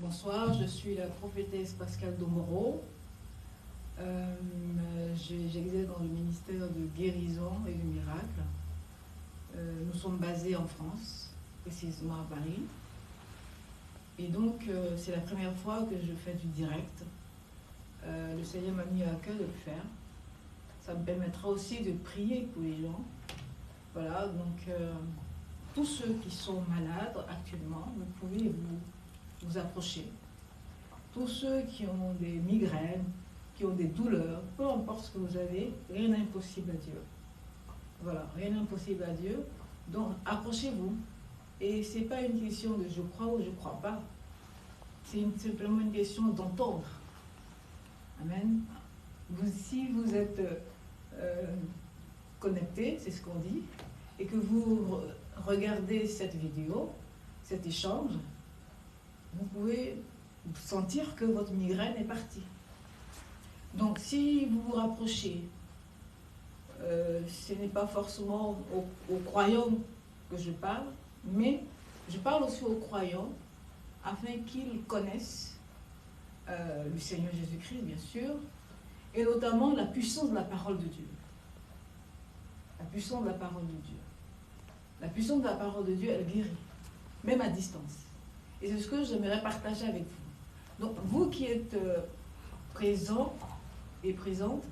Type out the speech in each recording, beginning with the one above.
Bonsoir, je suis la prophétesse Pascale Domoro. J'exerce dans le ministère de guérison et de miracle. Nous sommes basés en France, précisément à Paris. Et donc, c'est la première fois que je fais du direct. Le Seigneur m'a mis à cœur de le faire. Ça me permettra aussi de prier pour les gens. Voilà, donc tous ceux qui sont malades actuellement, vous pouvez vous approcher. Tous ceux qui ont des migraines, qui ont des douleurs, peu importe ce que vous avez, rien n'est impossible à Dieu. Voilà, rien n'est impossible à Dieu. Donc, approchez-vous. Et ce n'est pas une question de je crois ou je ne crois pas. C'est simplement une question d'entendre. Amen. Si vous êtes connecté, c'est ce qu'on dit, et que vous regardez cette vidéo, cet échange, vous pouvez sentir que votre migraine est partie. Donc, si vous vous rapprochez, ce n'est pas forcément aux croyants que je parle, mais je parle aussi aux croyants afin qu'ils connaissent le Seigneur Jésus-Christ, bien sûr, et notamment la puissance de la parole de Dieu. La puissance de la parole de Dieu. La puissance de la parole de Dieu, elle guérit, même à distance. Et c'est ce que j'aimerais partager avec vous. Donc, vous qui êtes présents et présentes,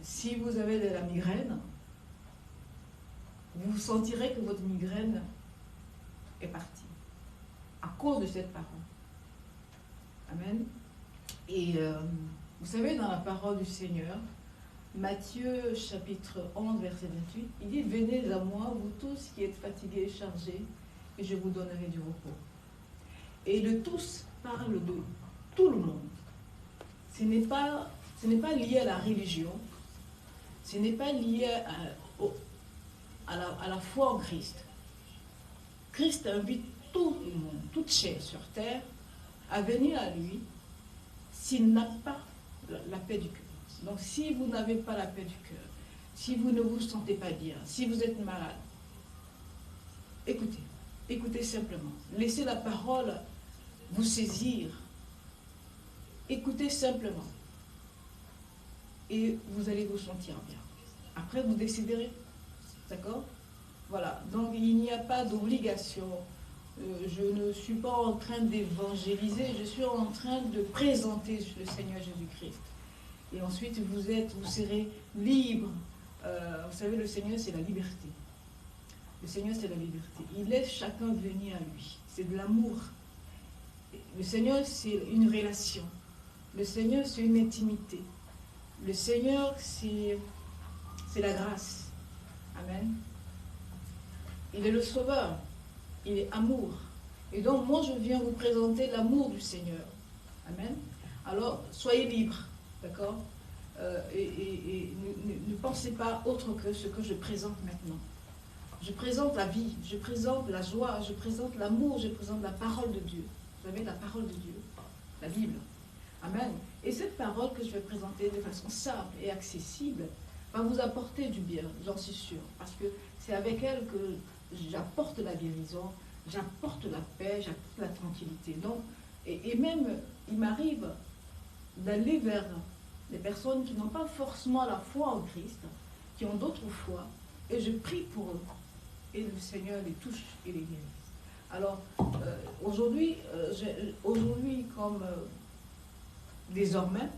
si vous avez de la migraine, vous sentirez que votre migraine est partie à cause de cette parole. Amen. Et vous savez, dans la parole du Seigneur, Matthieu chapitre 11, verset 28, il dit « Venez à moi, vous tous qui êtes fatigués et chargés, et je vous donnerai du repos. » Et le tous parle de tout le monde. Ce n'est pas lié à la religion, ce n'est pas lié à la foi en Christ. Christ invite tout le monde, toute chair sur terre, à venir à lui s'il n'a pas la paix du cœur. Donc si vous n'avez pas la paix du cœur, si vous ne vous sentez pas bien, si vous êtes malade, écoutez simplement. Laissez la parole vous saisir. Écoutez simplement. Et vous allez vous sentir bien. Après, vous déciderez. D'accord? Voilà. Donc, il n'y a pas d'obligation. Je ne suis pas en train d'évangéliser, je suis en train de présenter le Seigneur Jésus-Christ. Et ensuite, vous serez libre. Vous savez, le Seigneur, c'est la liberté. Le Seigneur, c'est la liberté. Il laisse chacun venir à lui. C'est de l'amour. Le Seigneur, c'est une relation. Le Seigneur, c'est une intimité. Le Seigneur, c'est la grâce. Amen. Il est le Sauveur. Il est amour. Et donc, moi, je viens vous présenter l'amour du Seigneur. Amen. Alors, soyez libres. D'accord? Et ne pensez pas autre que ce que je présente maintenant. Je présente la vie, je présente la joie, je présente l'amour, je présente la parole de Dieu. Vous savez, la parole de Dieu, la Bible. Amen. Et cette parole que je vais présenter de façon simple et accessible va vous apporter du bien, j'en suis sûre. Parce que c'est avec elle que j'apporte la guérison, j'apporte la paix, j'apporte la tranquillité. Donc, et même, il m'arrive d'aller vers des personnes qui n'ont pas forcément la foi en Christ, qui ont d'autres foi, et je prie pour eux. Et le Seigneur les touche et les guérit. Alors, aujourd'hui, comme désormais,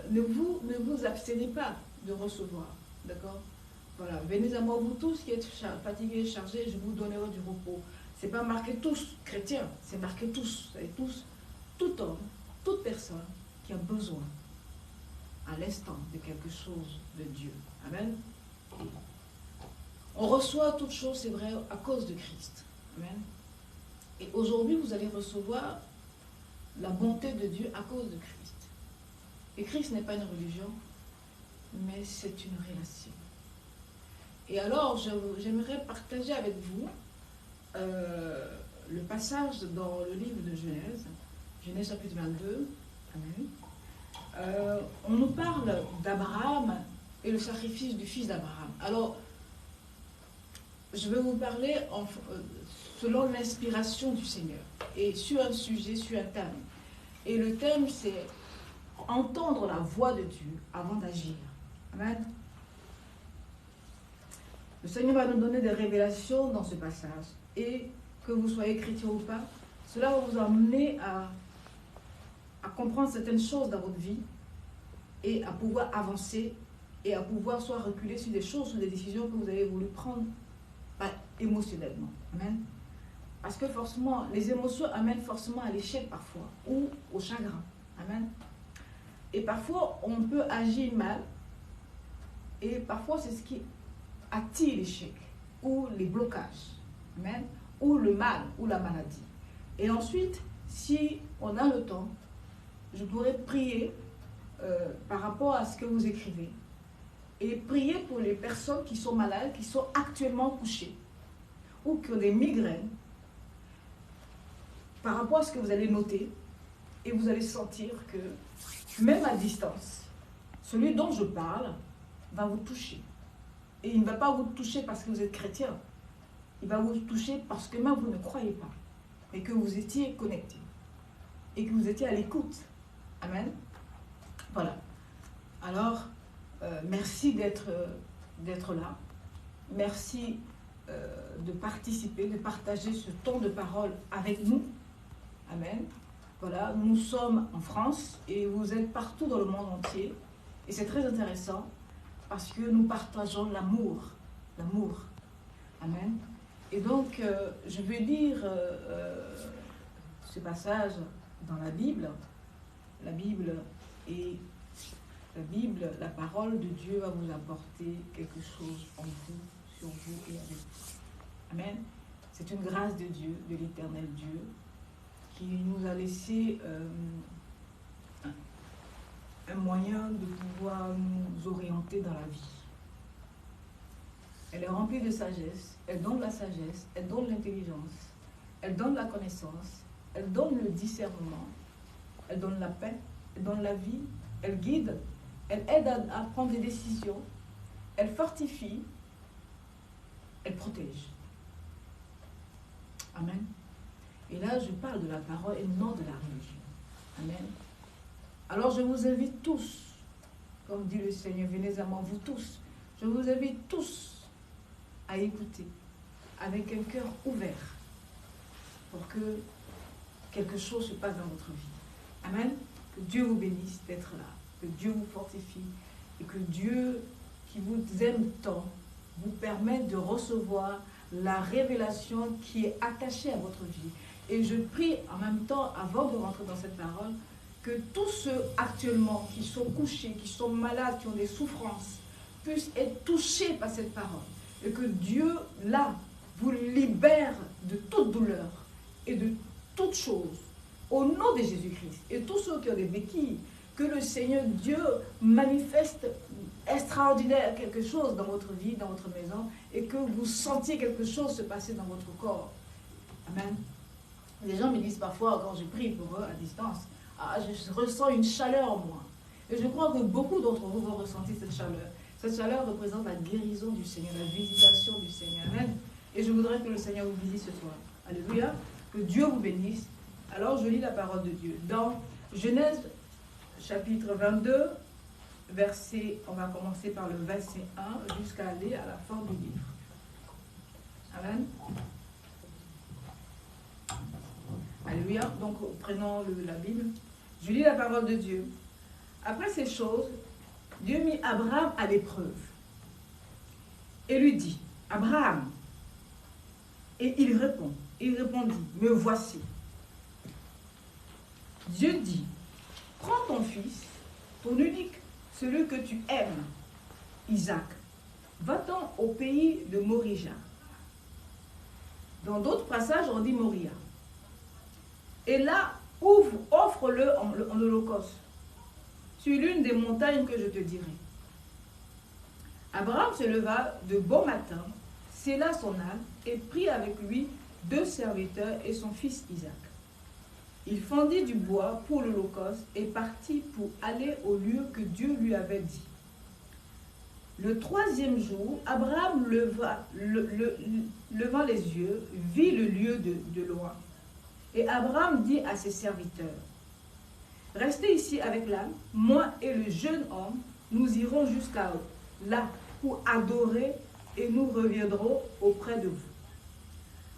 ne vous abstenez pas de recevoir. D'accord? Voilà, venez à moi, vous tous qui êtes fatigués et chargés, je vous donnerai du repos. Ce n'est pas marqué tous chrétiens, c'est marqué tous. Vous savez, tous, tout homme, toute personne qui a besoin à l'instant de quelque chose de Dieu. Amen. On reçoit toutes choses, c'est vrai, à cause de Christ. Amen. Et aujourd'hui, vous allez recevoir la bonté de Dieu à cause de Christ. Et Christ n'est pas une religion, mais c'est une relation. Et alors, j'aimerais partager avec vous le passage dans le livre de Genèse, Genèse chapitre 22. Amen. On nous parle d'Abraham et le sacrifice du fils d'Abraham. Alors, je vais vous parler selon l'inspiration du Seigneur. et sur un sujet, sur un thème. Et le thème, c'est entendre la voix de Dieu avant d'agir. Amen. Le Seigneur va nous donner des révélations dans ce passage. Et que vous soyez chrétien ou pas, cela va vous amener à comprendre certaines choses dans votre vie et à pouvoir avancer et à pouvoir soit reculer sur des choses, sur des décisions que vous avez voulu prendre émotionnellement. Amen. Parce que forcément, les émotions amènent forcément à l'échec parfois ou au chagrin. Amen. Et parfois, on peut agir mal et parfois, c'est ce qui attire l'échec ou les blocages. Amen. Ou le mal ou la maladie. Et ensuite, si on a le temps, je pourrais prier par rapport à ce que vous écrivez et prier pour les personnes qui sont malades, qui sont actuellement couchées ou qui ont des migraines par rapport à ce que vous allez noter et vous allez sentir que même à distance, celui dont je parle va vous toucher. Et il ne va pas vous toucher parce que vous êtes chrétien. Il va vous toucher parce que même vous ne croyez pas et que vous étiez connecté et que vous étiez à l'écoute. Amen. Voilà. Alors, merci d'être là. Merci de participer, de partager ce temps de parole avec nous. Amen. Voilà, nous sommes en France et vous êtes partout dans le monde entier. Et c'est très intéressant parce que nous partageons l'amour. L'amour. Amen. Et donc, je vais lire ce passage dans la Bible. La Bible, la parole de Dieu va vous apporter quelque chose en vous, sur vous et avec vous. Amen. C'est une grâce de Dieu, de l'éternel Dieu, qui nous a laissé un moyen de pouvoir nous orienter dans la vie. Elle est remplie de sagesse, elle donne la sagesse, elle donne l'intelligence, elle donne la connaissance, elle donne le discernement, elle donne la paix, elle donne la vie, elle guide, elle aide à prendre des décisions, elle fortifie, elle protège. Amen. Et là, je parle de la parole et non de la religion. Amen. Alors, je vous invite tous, comme dit le Seigneur, venez à moi, vous tous, je vous invite tous à écouter avec un cœur ouvert pour que quelque chose se passe dans votre vie. Amen. Que Dieu vous bénisse d'être là, que Dieu vous fortifie et que Dieu, qui vous aime tant, vous permette de recevoir la révélation qui est attachée à votre vie. Et je prie en même temps, avant de rentrer dans cette parole, que tous ceux actuellement qui sont couchés, qui sont malades, qui ont des souffrances, puissent être touchés par cette parole. Et que Dieu, là, vous libère de toute douleur et de toute chose. Au nom de Jésus-Christ. Et tous ceux qui ont des béquilles, que le Seigneur Dieu manifeste extraordinaire quelque chose dans votre vie, dans votre maison, et que vous sentiez quelque chose se passer dans votre corps. Amen. Les gens me disent parfois, quand je prie pour eux à distance, ah, je ressens une chaleur en moi. Et je crois que beaucoup d'entre vous vont ressentir cette chaleur. Cette chaleur représente la guérison du Seigneur, la visitation du Seigneur. Amen. Et je voudrais que le Seigneur vous visite ce soir. Alléluia. Que Dieu vous bénisse. Alors je lis la parole de Dieu. Dans Genèse chapitre 22, verset, on va commencer par le verset 1 jusqu'à aller à la fin du livre. Amen. Alléluia. Donc prenons la Bible. Je lis la parole de Dieu. Après ces choses, Dieu mit Abraham à l'épreuve et lui dit, Abraham, et il répondit, me voici. Dieu dit, prends ton fils, ton unique, celui que tu aimes, Isaac, va-t'en au pays de Moria. Dans d'autres passages, on dit Moria. Et là, offre-le en holocauste, sur l'une des montagnes que je te dirai. Abraham se leva de bon matin, sella son âne et prit avec lui 2 serviteurs et son fils Isaac. Il fendit du bois pour l'holocauste et partit pour aller au lieu que Dieu lui avait dit. Le 3e jour, Abraham levant les yeux, vit le lieu de loin. Et Abraham dit à ses serviteurs, restez ici avec l'âne, moi et le jeune homme, nous irons jusqu'à là pour adorer et nous reviendrons auprès de vous.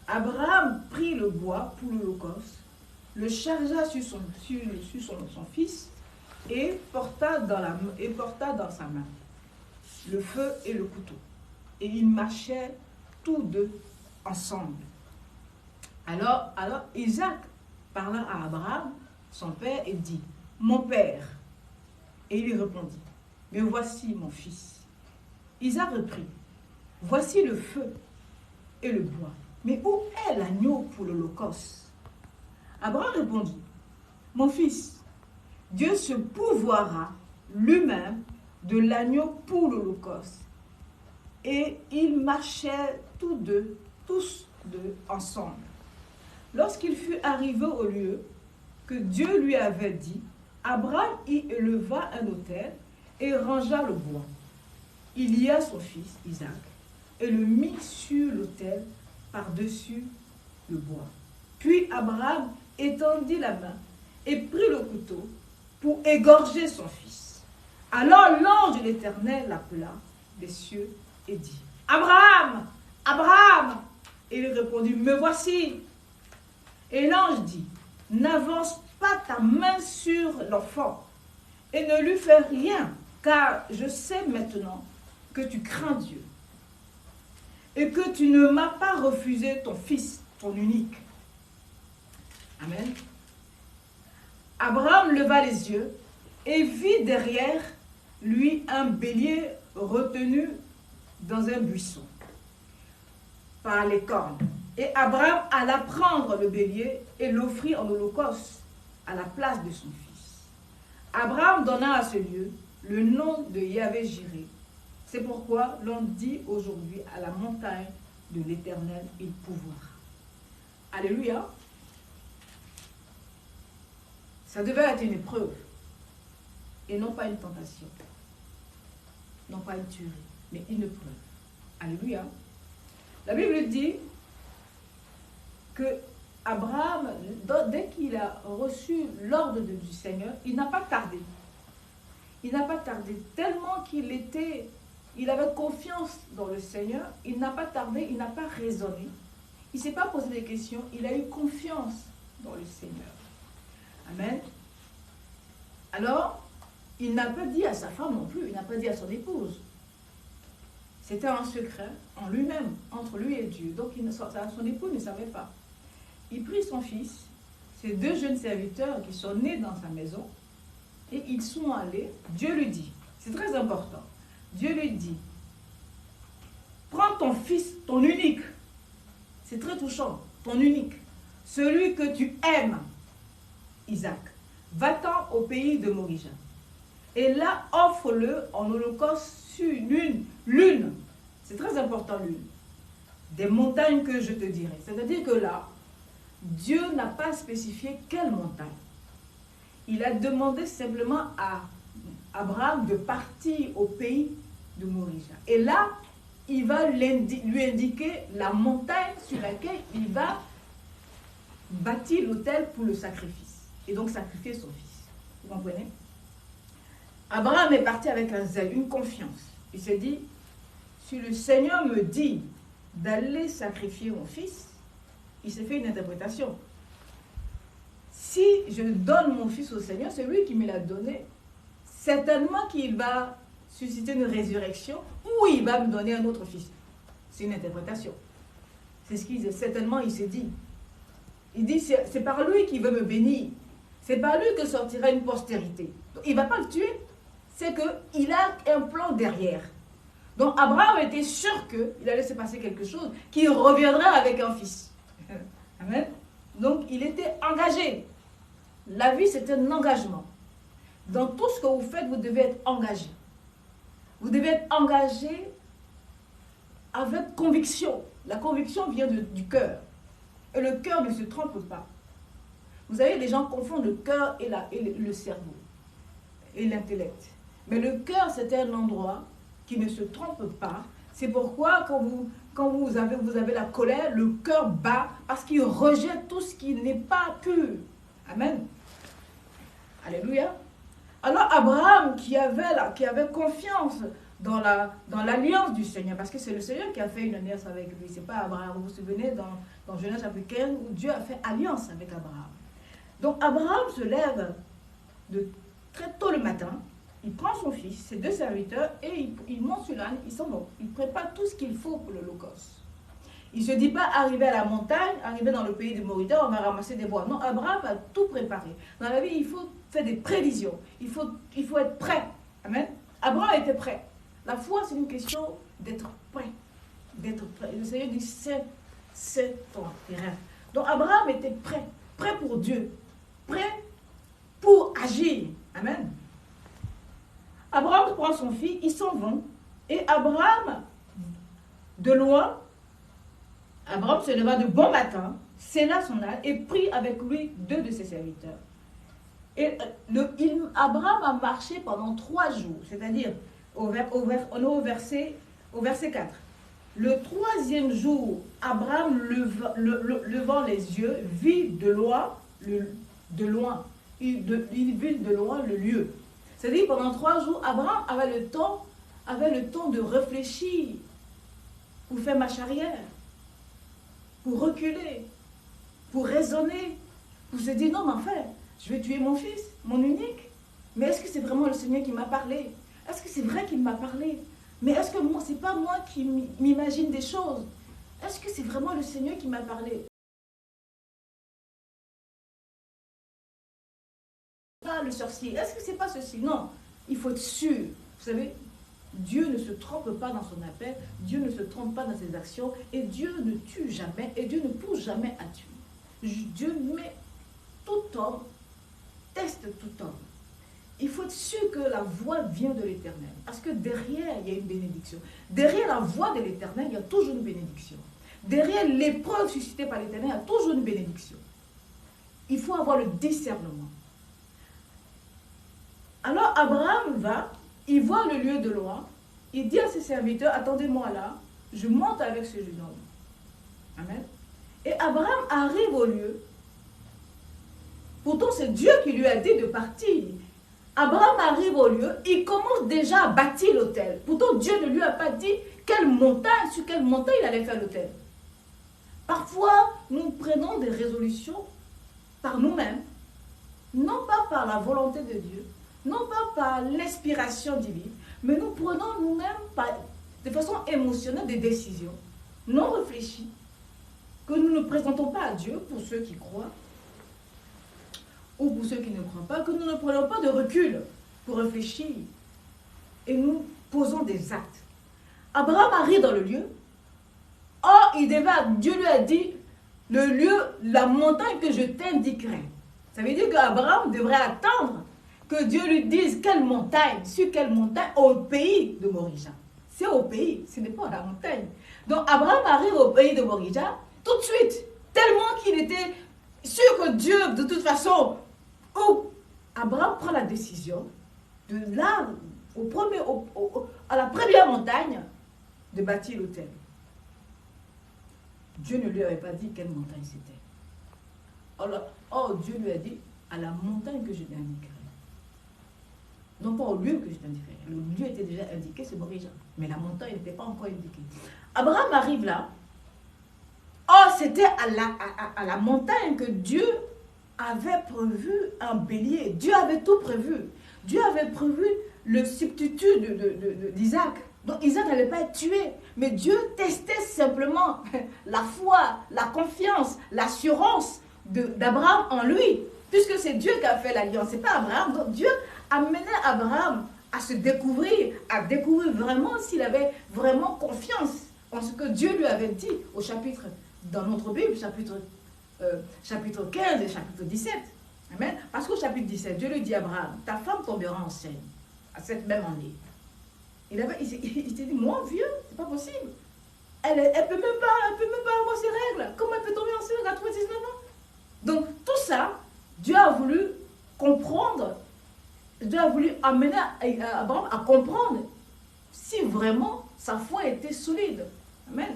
Abraham prit le bois pour l'holocauste, le chargea sur son fils et porta dans sa main le feu et le couteau. Et ils marchaient tous deux ensemble. Alors Isaac parla à Abraham, son père, et dit, mon père. Et il lui répondit, mais voici mon fils. Isaac reprit, voici le feu et le bois. Mais où est l'agneau pour l'holocauste? Abraham répondit, mon fils, Dieu se pourvoira lui-même de l'agneau pour l'holocauste. Et ils marchaient tous deux ensemble. Lorsqu'il fut arrivé au lieu que Dieu lui avait dit, Abraham y éleva un autel et rangea le bois. Il lia son fils Isaac et le mit sur l'autel par-dessus le bois. Puis Abraham étendit la main et prit le couteau pour égorger son fils. Alors l'ange de l'Éternel l'appela des cieux et dit, Abraham, Abraham! Et il répondit, me voici. Et l'ange dit, n'avance pas ta main sur l'enfant et ne lui fais rien, car je sais maintenant que tu crains Dieu et que tu ne m'as pas refusé ton fils, ton unique. Amen. Abraham leva les yeux et vit derrière lui un bélier retenu dans un buisson par les cornes. Et Abraham alla prendre le bélier et l'offrit en holocauste à la place de son fils. Abraham donna à ce lieu le nom de Yahvé-Jiré. C'est pourquoi l'on dit aujourd'hui à la montagne de l'Éternel, il pourvoira. Alléluia. Ça devait être une épreuve et non pas une tentation. Non pas une tuerie, mais une épreuve. Alléluia. La Bible dit que Abraham, dès qu'il a reçu l'ordre du Seigneur, il n'a pas tardé. Il n'a pas tardé tellement il avait confiance dans le Seigneur. Il n'a pas tardé, il n'a pas raisonné. Il ne s'est pas posé des questions, il a eu confiance dans le Seigneur. Amen. Alors, il n'a pas dit à sa femme non plus, il n'a pas dit à son épouse. C'était un secret en lui-même, entre lui et Dieu. Donc, son épouse ne savait pas. Il prit son fils, ses deux jeunes serviteurs qui sont nés dans sa maison, et ils sont allés. Dieu lui dit, c'est très important, Dieu lui dit, prends ton fils, ton unique, c'est très touchant, ton unique, celui que tu aimes, Isaac, va-t'en au pays de Morija, et là offre-le en holocauste sur l'une, c'est très important, l'une, des montagnes que je te dirai. C'est-à-dire que là, Dieu n'a pas spécifié quelle montagne. Il a demandé simplement à Abraham de partir au pays de Morija. Et là, il va lui indiquer la montagne sur laquelle il va bâtir l'autel pour le sacrifice. Et donc sacrifier son fils. Vous comprenez? Abraham est parti avec un zèle, une confiance. Il s'est dit, si le Seigneur me dit d'aller sacrifier mon fils, il s'est fait une interprétation. Si je donne mon fils au Seigneur, c'est lui qui me l'a donné, certainement qu'il va susciter une résurrection ou il va me donner un autre fils. C'est une interprétation. C'est ce qu'il disait. Certainement, il s'est dit. Il dit, c'est par lui qu'il veut me bénir. C'est par lui que sortira une postérité. Donc, il ne va pas le tuer. C'est qu'il a un plan derrière. Donc, Abraham était sûr qu'il allait se passer quelque chose, qu'il reviendrait avec un fils. Amen. Donc, il était engagé. La vie, c'est un engagement. Dans tout ce que vous faites, vous devez être engagé. Vous devez être engagé avec conviction. La conviction vient du cœur. Et le cœur ne se trompe pas. Vous savez, les gens confondent le cœur et le cerveau et l'intellect. Mais le cœur, c'est un endroit qui ne se trompe pas. C'est pourquoi quand vous avez la colère, le cœur bat parce qu'il rejette tout ce qui n'est pas pur. Amen. Alléluia. Alors Abraham qui avait confiance dans l'alliance du Seigneur, parce que c'est le Seigneur qui a fait une alliance avec lui. C'est pas Abraham. Vous vous souvenez dans Genèse chapitre 15 où Dieu a fait alliance avec Abraham. Donc Abraham se lève de très tôt le matin, il prend son fils, ses 2 serviteurs, et il monte sur l'âne, ils s'en vont. Il prépare tout ce qu'il faut pour l'Holocauste. Il ne se dit pas arriver à la montagne, arriver dans le pays de Moriah, on va ramasser des bois. Non, Abraham a tout préparé. Dans la vie, il faut faire des prévisions. Il faut être prêt. Amen. Abraham était prêt. La foi, c'est une question d'être prêt. D'être prêt. Le Seigneur dit, c'est ton terrain. Donc Abraham était prêt. Prêt pour Dieu. Prêt pour agir. Amen. Abraham prend son fils, ils s'en vont. Et Abraham, de loin, Abraham se leva de bon matin, scella son âne et prit avec lui 2 de ses serviteurs. Et Abraham a marché pendant 3 jours, c'est-à-dire, on est au verset 4. Le 3e jour, Abraham, levant les yeux, vit de loin, il vit de loin le lieu. C'est-à-dire, pendant 3 jours, Abraham avait le temps de réfléchir, pour faire marche arrière, pour reculer, pour raisonner, pour se dire, non, mais enfin, je vais tuer mon fils, mon unique. Mais est-ce que c'est vraiment le Seigneur qui m'a parlé? Est-ce que c'est vrai qu'il m'a parlé? Mais est-ce que moi, c'est pas moi qui m'imagine des choses? Est-ce que c'est vraiment le Seigneur qui m'a parlé? Pas le sorcier. Est-ce que c'est pas ceci? Non, il faut être sûr. Vous savez, Dieu ne se trompe pas dans son appel, Dieu ne se trompe pas dans ses actions, et Dieu ne tue jamais, et Dieu ne pousse jamais à tuer. Dieu met tout homme, teste tout homme. Il faut être sûr que la voix vient de l'Éternel, parce que derrière, il y a une bénédiction. Derrière la voix de l'Éternel, il y a toujours une bénédiction. Derrière l'épreuve suscitée par l'Éternel, il y a toujours une bénédiction. Il faut avoir le discernement. Alors Abraham va, il voit le lieu de loin, il dit à ses serviteurs, attendez-moi là, je monte avec ce jeune homme. Amen. Et Abraham arrive au lieu. Pourtant, c'est Dieu qui lui a dit de partir. Abraham arrive au lieu, il commence déjà à bâtir l'autel. Pourtant, Dieu ne lui a pas dit sur quelle montagne il allait faire l'autel. Parfois, nous prenons des résolutions par nous-mêmes, non pas par la volonté de Dieu, non pas par l'inspiration divine, mais nous prenons nous-mêmes de façon émotionnelle des décisions non réfléchies, que nous ne présentons pas à Dieu pour ceux qui croient, ou pour ceux qui ne croient pas, que nous ne prenons pas de recul pour réfléchir, et nous posons des actes. Abraham arrive dans le lieu, Dieu lui a dit, le lieu, la montagne que je t'indiquerai. Ça veut dire qu'Abraham devrait attendre que Dieu lui dise quelle montagne, sur quelle montagne, au pays de Moriah. C'est au pays, ce n'est pas à la montagne. Donc Abraham arrive au pays de Moriah, tout de suite, tellement qu'il était sûr que Dieu, de toute façon, Abraham prend la décision, de là, à la première montagne, de bâtir l'autel. Dieu ne lui avait pas dit quelle montagne c'était. Dieu lui a dit, à la montagne que je t'indiquerai. Non pas au lieu que je t'indiquerai. Le lieu était déjà indiqué, c'est Moriah. Mais la montagne n'était pas encore indiquée. Abraham arrive là. C'était à la montagne que Dieu avait prévu un bélier. Dieu avait tout prévu. Dieu avait prévu le substitut d'Isaac. Donc Isaac n'allait pas être tué. Mais Dieu testait simplement la foi, la confiance, l'assurance d'Abraham en lui. Puisque c'est Dieu qui a fait l'alliance, ce n'est pas Abraham. Donc Dieu a mené Abraham à se découvrir, à découvrir vraiment s'il avait vraiment confiance en ce que Dieu lui avait dit au chapitre, dans notre Bible, chapitre 15 et chapitre 17. Amen. Parce qu'au chapitre 17, Dieu lui dit à Abraham, ta femme tombera enceinte à cette même année. Il s'est dit, moi, vieux, c'est pas possible. Elle peut même pas avoir ses règles. Comment elle peut tomber enceinte à 99 ans? Donc, tout ça, Dieu a voulu comprendre, Dieu a voulu amener Abraham à comprendre si vraiment Sa foi était solide. Amen.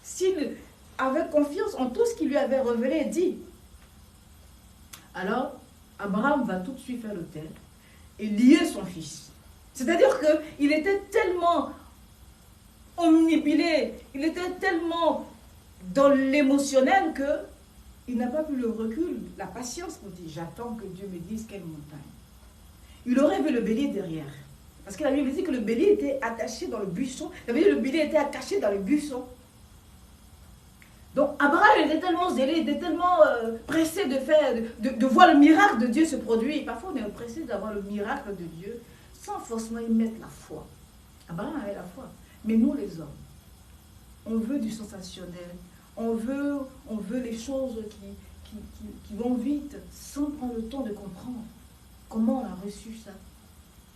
S'il avait confiance en tout ce qu'il lui avait révélé et dit. Alors, Abraham va tout de suite faire l'autel et lier son fils. C'est-à-dire qu'il était tellement omnibulé, il était tellement dans l'émotionnel qu'il n'a pas pu le recul, la patience pour dire j'attends que Dieu me dise quelle montagne. Il aurait vu le bélier derrière. Parce que la Bible dit que le bélier était attaché dans le buisson. Ça veut dire que le bélier était caché dans le buisson. Donc Abraham était tellement zélé, il était tellement pressé de voir le miracle de Dieu se produire. Parfois on est pressé d'avoir le miracle de Dieu sans forcément y mettre la foi. Abraham avait la foi. Mais nous les hommes, on veut du sensationnel. On veut les choses qui vont vite sans prendre le temps de comprendre. Comment on a reçu ça?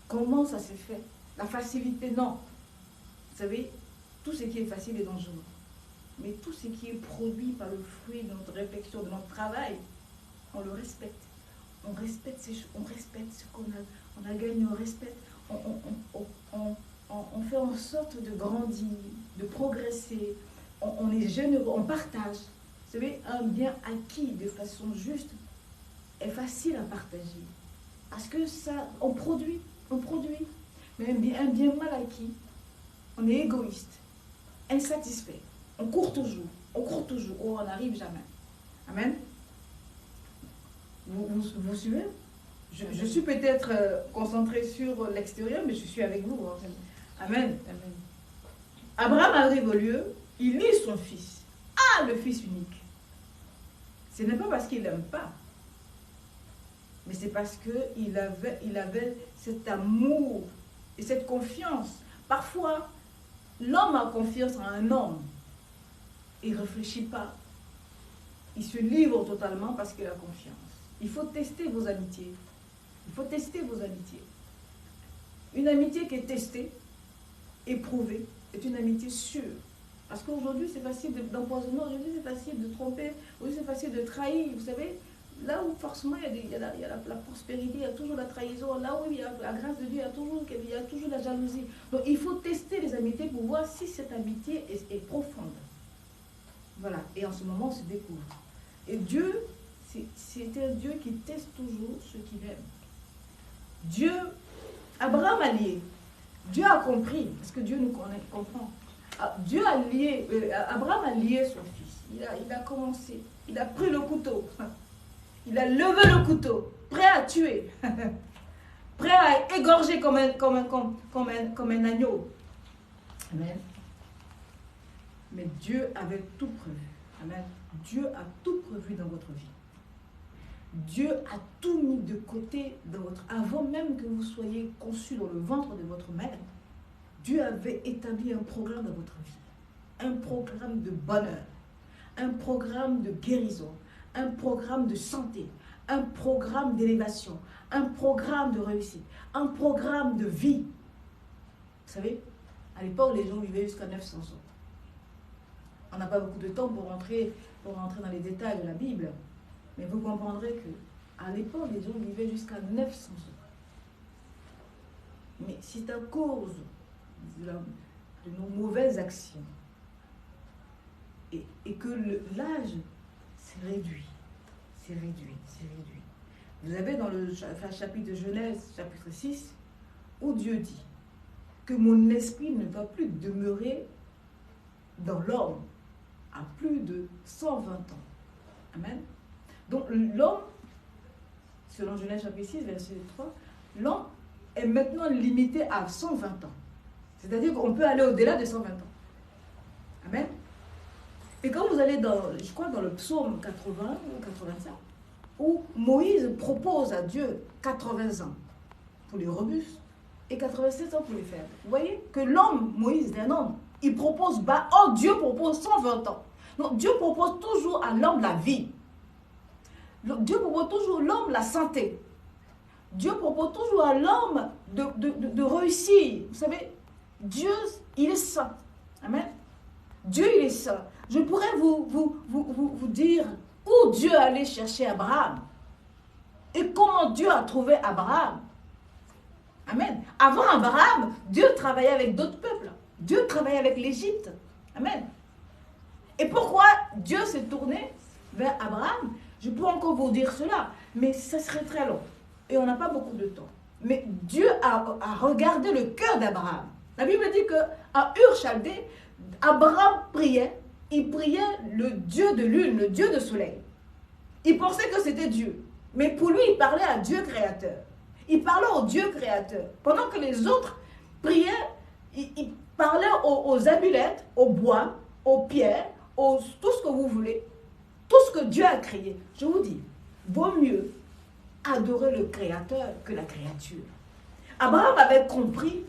Comment ça s'est fait? La facilité, non. Vous savez, tout ce qui est facile est dangereux. Mais tout ce qui est produit par le fruit de notre réflexion, de notre travail, on le respecte. On respecte ce qu'on a gagné, on respecte. On fait en sorte de grandir, de progresser. On est généreux, on partage. Vous savez, un bien acquis de façon juste est facile à partager. Parce que ça, on produit. Mais un bien mal acquis, on est égoïste, insatisfait. On court toujours, on n'arrive jamais. Amen. Vous suivez? Je suis peut-être concentré sur l'extérieur, mais je suis avec vous. Amen. Amen. Abraham arrive au lieu, il lit son fils. Ah, le fils unique. Ce n'est pas parce qu'il n'aime pas, mais c'est parce qu'il avait cet amour et cette confiance. Parfois, l'homme a confiance en un homme. Il ne réfléchit pas. Il se livre totalement parce qu'il a confiance. Il faut tester vos amitiés. Une amitié qui est testée, éprouvée, est une amitié sûre. Parce qu'aujourd'hui, c'est facile d'empoisonner, aujourd'hui, c'est facile de tromper, aujourd'hui, c'est facile de trahir. Vous savez, là où forcément il y a la prospérité, il y a toujours la trahison. Là où il y a la grâce de Dieu, il y a toujours la jalousie. Donc, il faut tester les amitiés pour voir si cette amitié est profonde. Voilà. Et en ce moment, on se découvre. Et Dieu, c'est un Dieu qui teste toujours ceux qu'il aime. Dieu, Abraham a lié. Dieu a compris, parce que Dieu nous comprend. Abraham a lié son fils. Il a commencé. Il a pris le couteau. Il a levé le couteau, prêt à tuer. Prêt à égorger comme un agneau. Amen. Mais Dieu avait tout prévu. Amen. Dieu a tout prévu dans votre vie. Dieu a tout mis de côté avant même que vous soyez conçus dans le ventre de votre mère. Dieu avait établi un programme dans votre vie. Un programme de bonheur. Un programme de guérison. Un programme de santé. Un programme d'élévation. Un programme de réussite. Un programme de vie. Vous savez, à l'époque, les gens vivaient jusqu'à 900 ans. On n'a pas beaucoup de temps pour rentrer dans les détails de la Bible. Mais vous comprendrez qu'à l'époque, les gens vivaient jusqu'à 900 ans. Mais c'est à cause de nos mauvaises actions et que l'âge s'est réduit. C'est réduit. Vous avez dans le chapitre de Genèse, chapitre 6, où Dieu dit que mon esprit ne va plus demeurer dans l'homme à plus de 120 ans. Amen. Donc l'homme, selon Genèse chapitre 6, verset 3, l'homme est maintenant limité à 120 ans. C'est-à-dire qu'on peut aller au-delà de 120 ans. Amen. Et quand vous allez dans le psaume 80 ou 85, où Moïse propose à Dieu 80 ans pour les robustes et 87 ans pour les faibles. Vous voyez que l'homme, Moïse est un homme, il propose bas, or Dieu propose 120 ans. Donc Dieu propose toujours à l'homme la vie. Dieu propose toujours à l'homme la santé. Dieu propose toujours à l'homme de réussir. Vous savez, Dieu, il est saint. Amen. Dieu, il est saint. Je pourrais vous dire où Dieu allait chercher Abraham et comment Dieu a trouvé Abraham. Amen. Avant Abraham, Dieu travaillait avec d'autres peuples. Dieu travaille avec l'Égypte. Amen. Et pourquoi Dieu s'est tourné vers Abraham? Je peux encore vous dire cela, mais ça serait très long. Et on n'a pas beaucoup de temps. Mais Dieu a regardé le cœur d'Abraham. La Bible dit qu'à Ur-Chaldée, Abraham priait. Il priait le Dieu de lune, le Dieu de soleil. Il pensait que c'était Dieu. Mais pour lui, il parlait à Dieu créateur. Il parlait au Dieu créateur. Pendant que les autres priaient, il parlait aux amulettes, aux bois, aux pierres, tout ce que vous voulez. Tout ce que Dieu a créé. Je vous dis, vaut mieux adorer le créateur que la créature. Abraham avait compris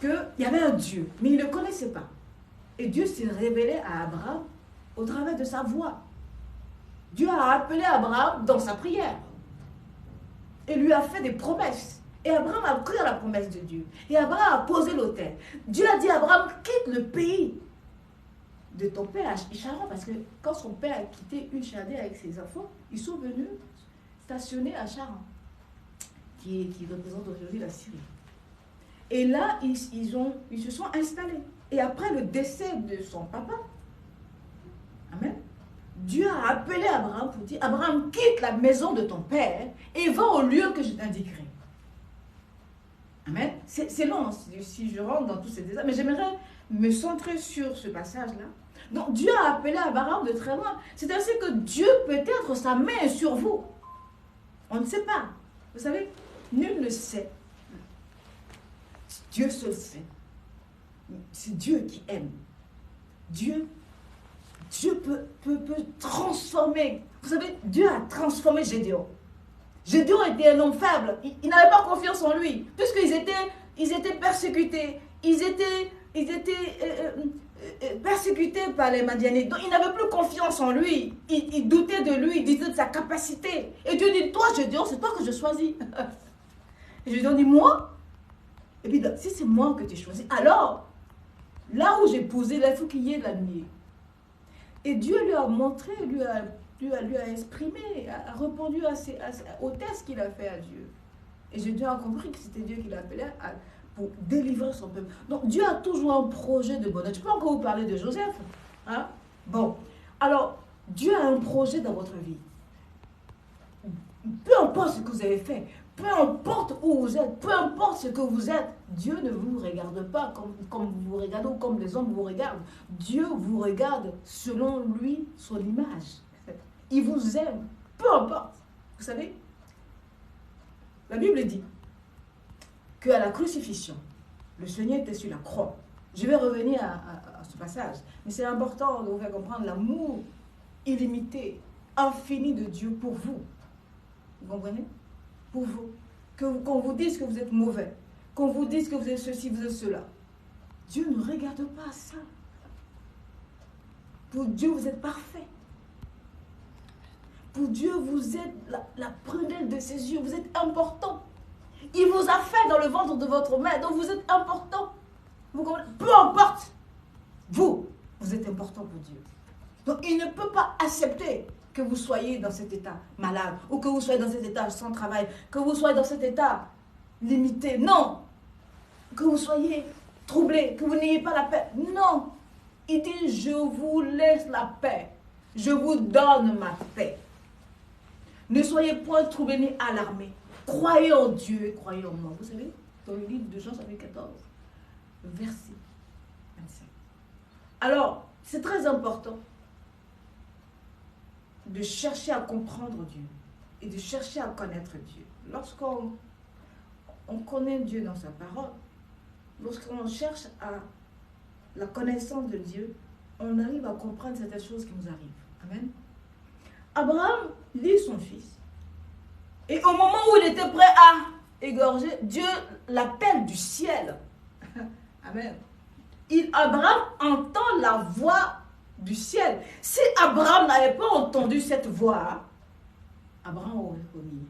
qu'il y avait un Dieu, mais il ne le connaissait pas. Et Dieu s'est révélé à Abraham au travers de sa voix. Dieu a appelé Abraham dans sa prière. Et lui a fait des promesses. Et Abraham a cru à la promesse de Dieu. Et Abraham a posé l'autel. Dieu a dit à Abraham, quitte le pays de ton père Charan. Parce que quand son père a quitté Ur-Chaldée avec ses enfants, ils sont venus stationner à Charan, qui représente aujourd'hui la Syrie. Et là, ils se sont installés. Et après le décès de son papa, amen, Dieu a appelé Abraham pour dire, Abraham, quitte la maison de ton père et va au lieu que je t'indiquerai. Amen. C'est long si je rentre dans tous ces détails, mais j'aimerais me centrer sur ce passage-là. Donc Dieu a appelé Abraham de très loin. C'est ainsi que Dieu peut-être sa main est sur vous. On ne sait pas. Vous savez, nul ne sait. Dieu seul sait. C'est Dieu qui aime. Dieu peut transformer. Vous savez, Dieu a transformé Gédéon. Gédéon était un homme faible. Il n'avait pas confiance en lui. Puisqu'ils étaient persécutés. Ils étaient persécutés par les Madianites. Donc, il n'avait plus confiance en lui. Il doutait de lui. Il disait de sa capacité. Et Dieu dit, toi, Gédéon, c'est toi que je choisis. Et Gédéon dit, moi? Et puis, si c'est moi que tu choisis, alors, là où j'ai posé, là, il faut qu'il y ait de la lumière. Et Dieu lui a montré, lui a exprimé, a répondu au test qu'il a fait à Dieu. Et Dieu a compris que c'était Dieu qui l'appelait pour délivrer son peuple. Donc Dieu a toujours un projet de bonheur. Je peux encore vous parler de Joseph. Hein? Bon, alors Dieu a un projet dans votre vie. Peu importe ce que vous avez fait, peu importe où vous êtes, peu importe ce que vous êtes, Dieu ne vous regarde pas comme vous vous regardez ou comme les hommes vous regardent. Dieu vous regarde selon lui, son image. Il vous aime, peu importe. Vous savez, la Bible dit qu'à la crucifixion, le Seigneur était sur la croix. Je vais revenir à ce passage, mais c'est important de vous faire comprendre l'amour illimité, infini de Dieu pour vous. Vous comprenez? Pour vous. Qu'on vous dise que vous êtes mauvais, qu'on vous dise que vous êtes ceci, vous êtes cela. Dieu ne regarde pas ça. Pour Dieu, vous êtes parfait. Pour Dieu, vous êtes la prunelle de ses yeux. Vous êtes important. Il vous a fait dans le ventre de votre mère. Donc vous êtes important. Vous comprenez? Peu importe. Vous êtes important pour Dieu. Donc il ne peut pas accepter que vous soyez dans cet état malade, ou que vous soyez dans cet état sans travail, que vous soyez dans cet état limité. Non. Que vous soyez troublé, que vous n'ayez pas la paix. Non. Il dit, je vous laisse la paix. Je vous donne ma paix. Ne soyez point troublés ni alarmés. Croyez en Dieu et croyez en moi. Vous savez, dans le livre de Jean, chapitre 14, verset 25. Alors, c'est très important de chercher à comprendre Dieu et de chercher à connaître Dieu. Lorsqu'on connaît Dieu dans sa parole, lorsqu'on cherche à la connaissance de Dieu, on arrive à comprendre certaines choses qui nous arrivent. Amen. Abraham lit son fils. Et au moment où il était prêt à égorger, Dieu l'appelle du ciel. Amen. Abraham entend la voix du ciel. Si Abraham n'avait pas entendu cette voix, Abraham aurait commis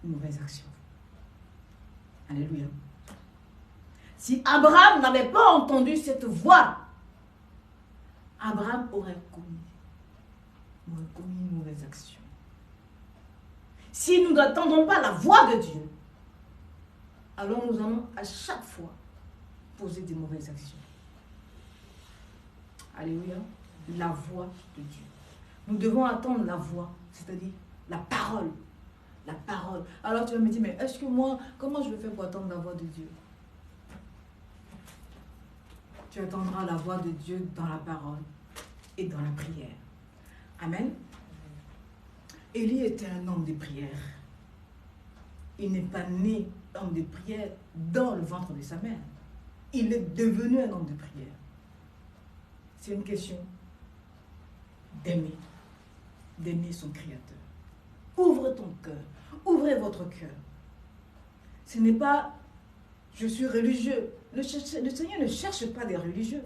une mauvaise action. Alléluia. Si Abraham n'avait pas entendu cette voix, Abraham aurait commis une mauvaise action. Si nous n'attendons pas la voix de Dieu, alors nous allons à chaque fois poser des mauvaises actions. Alléluia. La voix de Dieu. Nous devons attendre la voix, c'est-à-dire la parole. La parole. Alors tu vas me dire, mais est-ce que moi, comment je vais faire pour attendre la voix de Dieu? Tu attendras la voix de Dieu dans la parole et dans la prière. Amen. Élie était un homme de prière. Il n'est pas né homme de prière dans le ventre de sa mère. Il est devenu un homme de prière. C'est une question d'aimer son Créateur. Ouvre ton cœur, ouvrez votre cœur. Ce n'est pas « je suis religieux ». Le Seigneur ne cherche pas des religieux.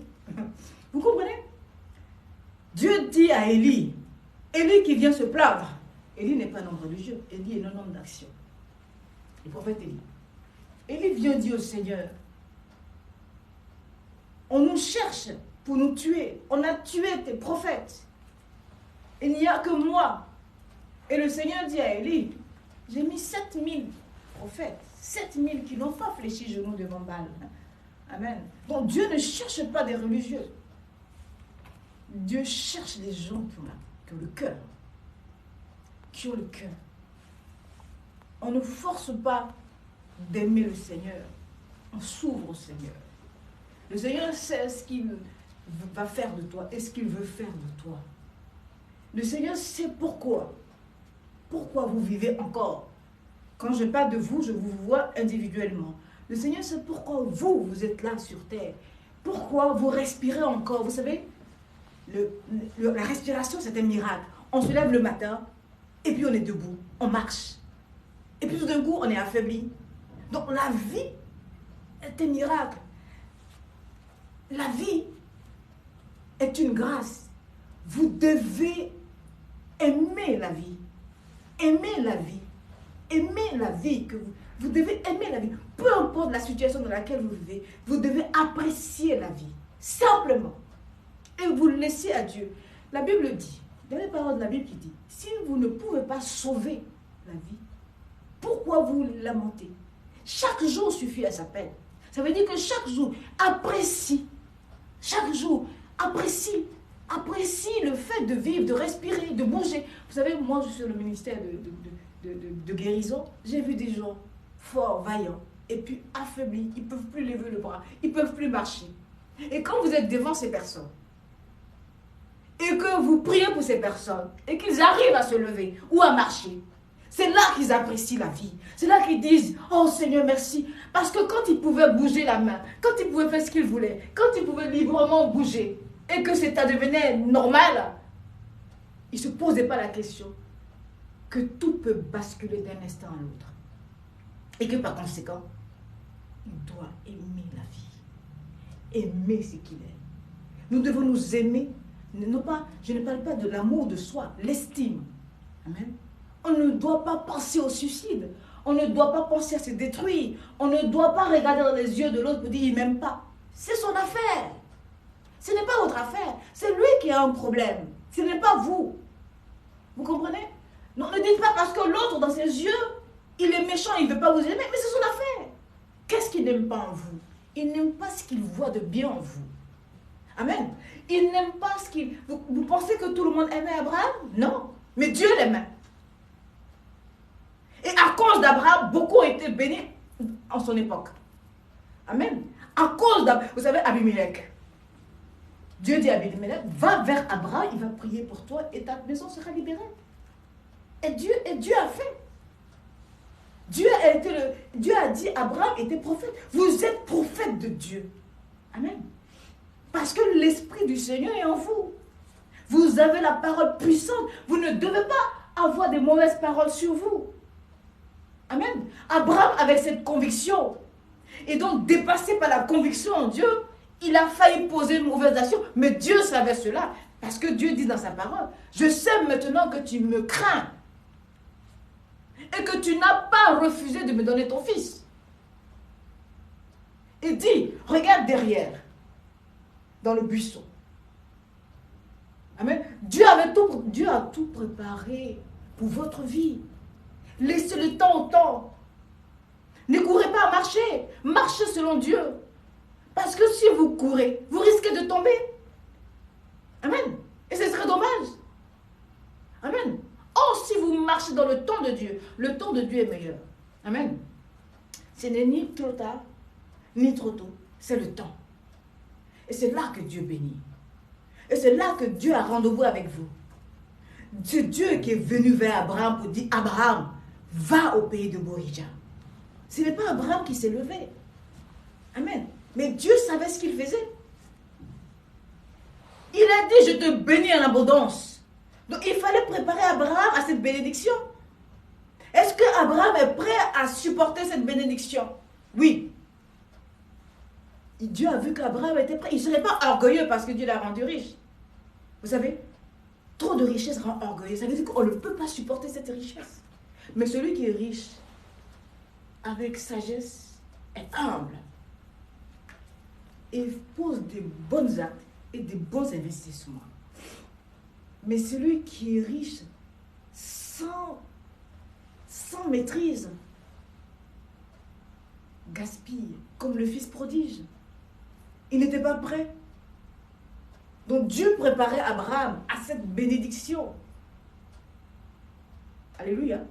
Vous comprenez? Dieu dit à Élie, Élie qui vient se plaindre. Élie n'est pas un homme religieux, Élie est un homme d'action. Le prophète Élie. Élie vient dire au Seigneur, on nous cherche pour nous tuer. On a tué tes prophètes. Il n'y a que moi. Et le Seigneur dit à Élie, j'ai mis 7000 prophètes, 7000 qui n'ont pas fléchi genoux devant Baal. Amen. Donc Dieu ne cherche pas des religieux. Dieu cherche les gens qui ont le cœur. Qui ont le cœur. On ne force pas d'aimer le Seigneur. On s'ouvre au Seigneur. Le Seigneur sait ce qu'il va faire de toi et ce qu'il veut faire de toi. Le Seigneur sait pourquoi. Pourquoi vous vivez encore. Quand je parle de vous, je vous vois individuellement. Le Seigneur sait pourquoi vous êtes là sur terre. Pourquoi vous respirez encore. Vous savez, la respiration, c'est un miracle. On se lève le matin, et puis on est debout, on marche. Et puis tout d'un coup, on est affaibli. Donc la vie est un miracle. La vie est une grâce. Vous devez aimer la vie. Aimer la vie. Aimer la vie. Vous devez aimer la vie. Peu importe la situation dans laquelle vous vivez, vous devez apprécier la vie. Simplement. Et vous le laissez à Dieu. La Bible dit, dans les paroles de la Bible qui dit, si vous ne pouvez pas sauver la vie, pourquoi vous lamentez? Chaque jour suffit à sa peine. Ça veut dire que chaque jour, apprécie. Chaque jour, apprécie le fait de vivre, de respirer, de bouger. Vous savez, moi, je suis au ministère de guérison. J'ai vu des gens forts, vaillants, et puis affaiblis. Ils ne peuvent plus lever le bras. Ils ne peuvent plus marcher. Et quand vous êtes devant ces personnes, et que vous priez pour ces personnes, et qu'ils arrivent à se lever ou à marcher, c'est là qu'ils apprécient la vie. C'est là qu'ils disent, oh Seigneur, merci. Parce que quand ils pouvaient bouger la main, quand ils pouvaient faire ce qu'ils voulaient, quand ils pouvaient librement bouger, et que ça devenait normal, ils ne se posaient pas la question que tout peut basculer d'un instant à l'autre. Et que par conséquent, il doit aimer la vie. Aimer ce qu'il est. Nous devons nous aimer. Non pas, je ne parle pas de l'amour de soi, l'estime. Amen. On ne doit pas penser au suicide. On ne doit pas penser à se détruire. On ne doit pas regarder dans les yeux de l'autre pour dire il ne m'aime pas. C'est son affaire. Ce n'est pas votre affaire. C'est lui qui a un problème. Ce n'est pas vous. Vous comprenez? Non, ne dites pas parce que l'autre, dans ses yeux, il est méchant, il ne veut pas vous aimer, mais c'est son affaire. Qu'est-ce qu'il n'aime pas en vous? Il n'aime pas ce qu'il voit de bien en vous. Amen. Il n'aime pas ce qu'il... Vous pensez que tout le monde aimait Abraham? Non. Mais Dieu l'aimait. Et à cause d'Abraham, beaucoup ont été bénis en son époque. Amen. À cause d'Abraham, vous savez, Abimelech. Dieu dit à Abimelech, va vers Abraham, il va prier pour toi et ta maison sera libérée. Et Dieu a fait. Dieu a dit, Abraham était prophète. Vous êtes prophète de Dieu. Amen. Parce que l'Esprit du Seigneur est en vous. Vous avez la parole puissante. Vous ne devez pas avoir de mauvaises paroles sur vous. Amen. Abraham, avec cette conviction, et donc dépassé par la conviction en Dieu, il a failli poser une mauvaise action. Mais Dieu savait cela. Parce que Dieu dit dans sa parole, je sais maintenant que tu me crains. Et que tu n'as pas refusé de me donner ton fils. Il dit, regarde derrière, dans le buisson. Amen. Dieu a tout préparé pour votre vie. Laissez le temps au temps. Ne courez pas à marcher. Marchez selon Dieu. Parce que si vous courez, vous risquez de tomber. Amen. Et ce serait dommage. Amen. Or, si vous marchez dans le temps de Dieu, le temps de Dieu est meilleur. Amen. Ce n'est ni trop tard, ni trop tôt. C'est le temps. Et c'est là que Dieu bénit. Et c'est là que Dieu a rendez-vous avec vous. C'est Dieu qui est venu vers Abraham pour dire, Abraham, va au pays de Morija. Ce n'est pas Abraham qui s'est levé. Amen. Mais Dieu savait ce qu'il faisait. Il a dit, je te bénis en abondance. Donc il fallait préparer Abraham à cette bénédiction. Est-ce que Abraham est prêt à supporter cette bénédiction? Oui. Dieu a vu qu'Abraham était prêt. Il ne serait pas orgueilleux parce que Dieu l'a rendu riche. Vous savez, trop de richesse rend orgueilleux. Ça veut dire qu'on ne peut pas supporter cette richesse. Mais celui qui est riche, avec sagesse, est humble. Et pose des bons actes et des bons investissements. Mais celui qui est riche, sans maîtrise, gaspille, comme le fils prodige. Il n'était pas prêt. Donc Dieu préparait Abraham à cette bénédiction. Alléluia.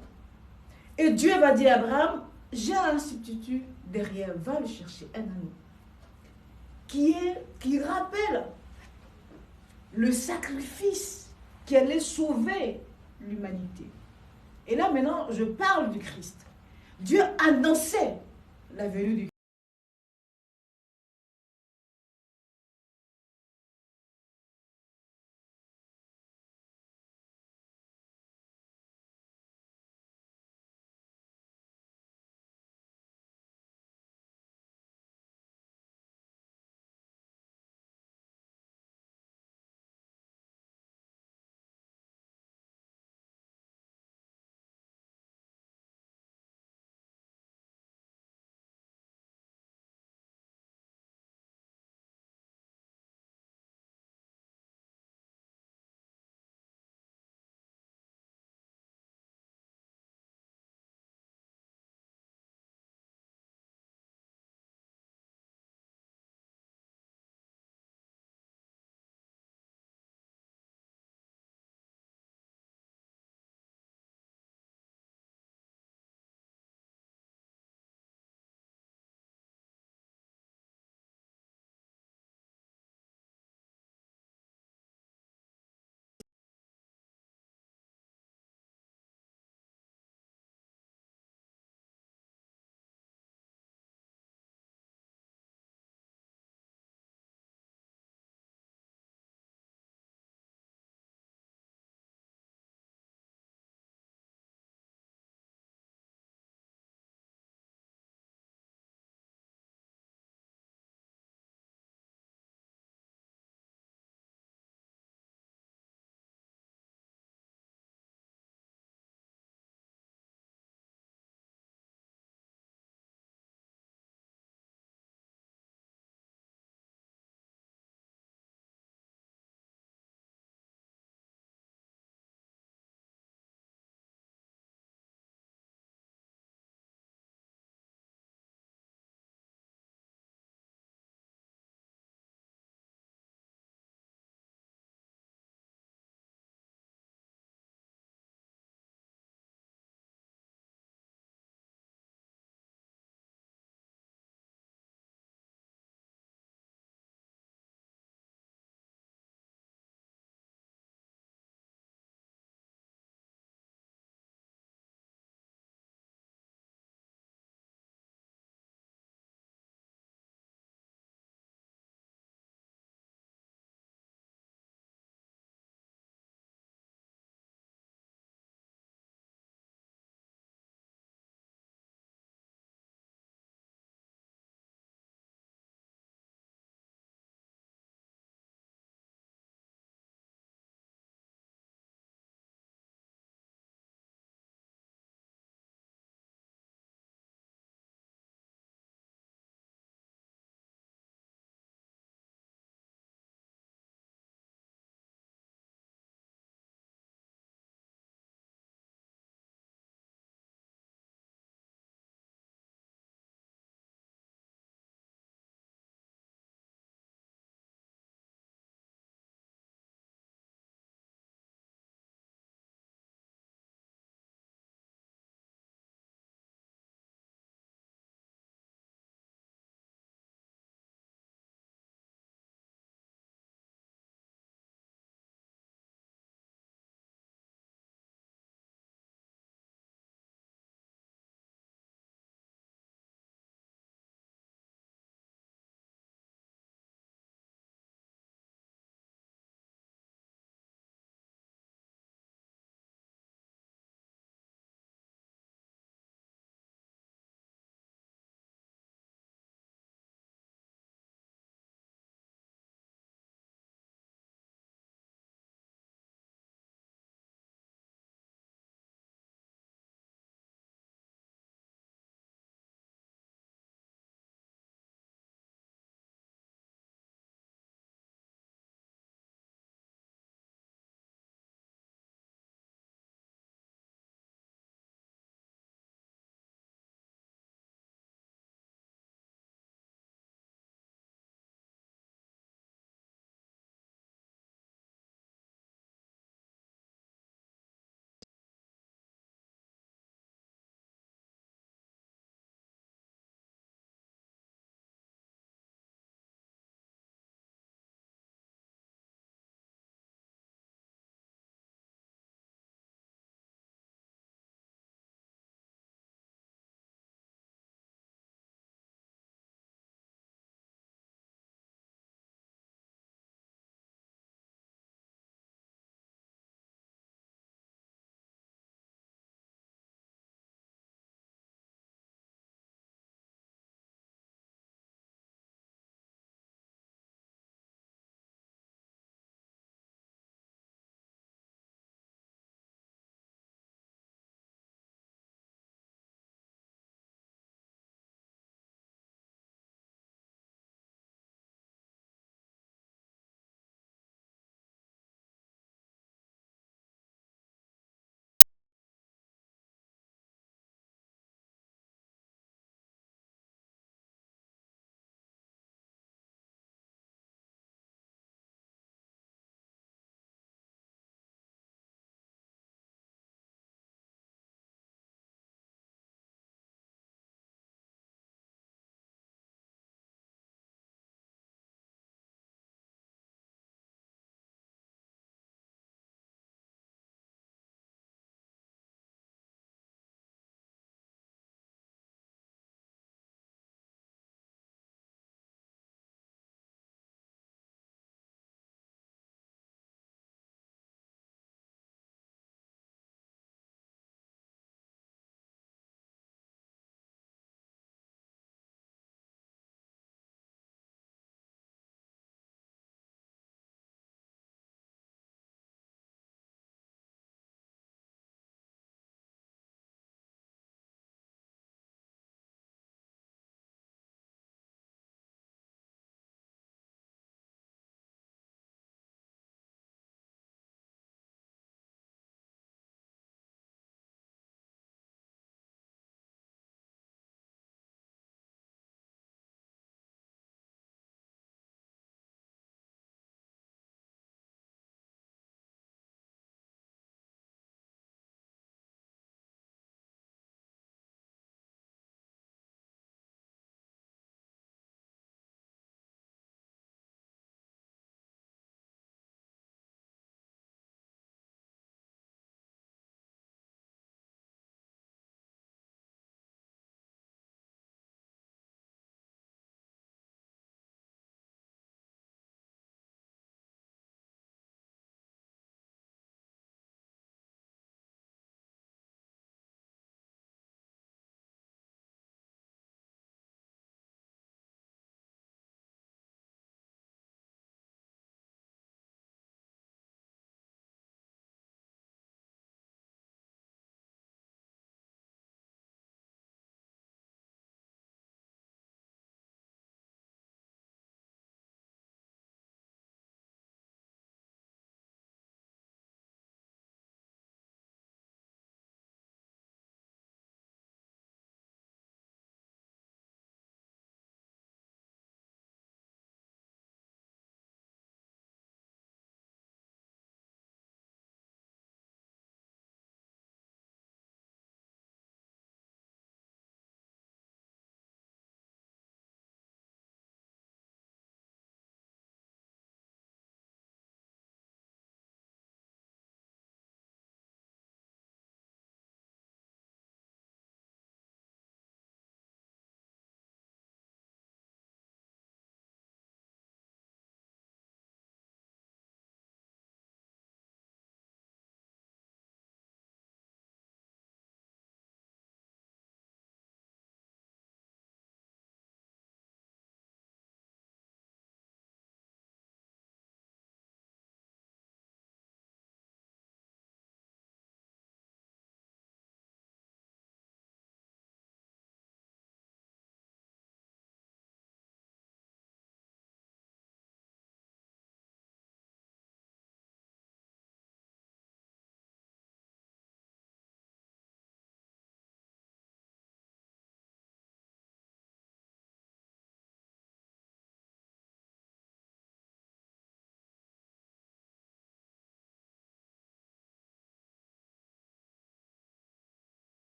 Et Dieu va dire à Abraham, j'ai un substitut derrière, va le chercher, un anneau. Qui rappelle le sacrifice qui allait sauver l'humanité. Et là maintenant, je parle du Christ. Dieu annonçait la venue du Christ.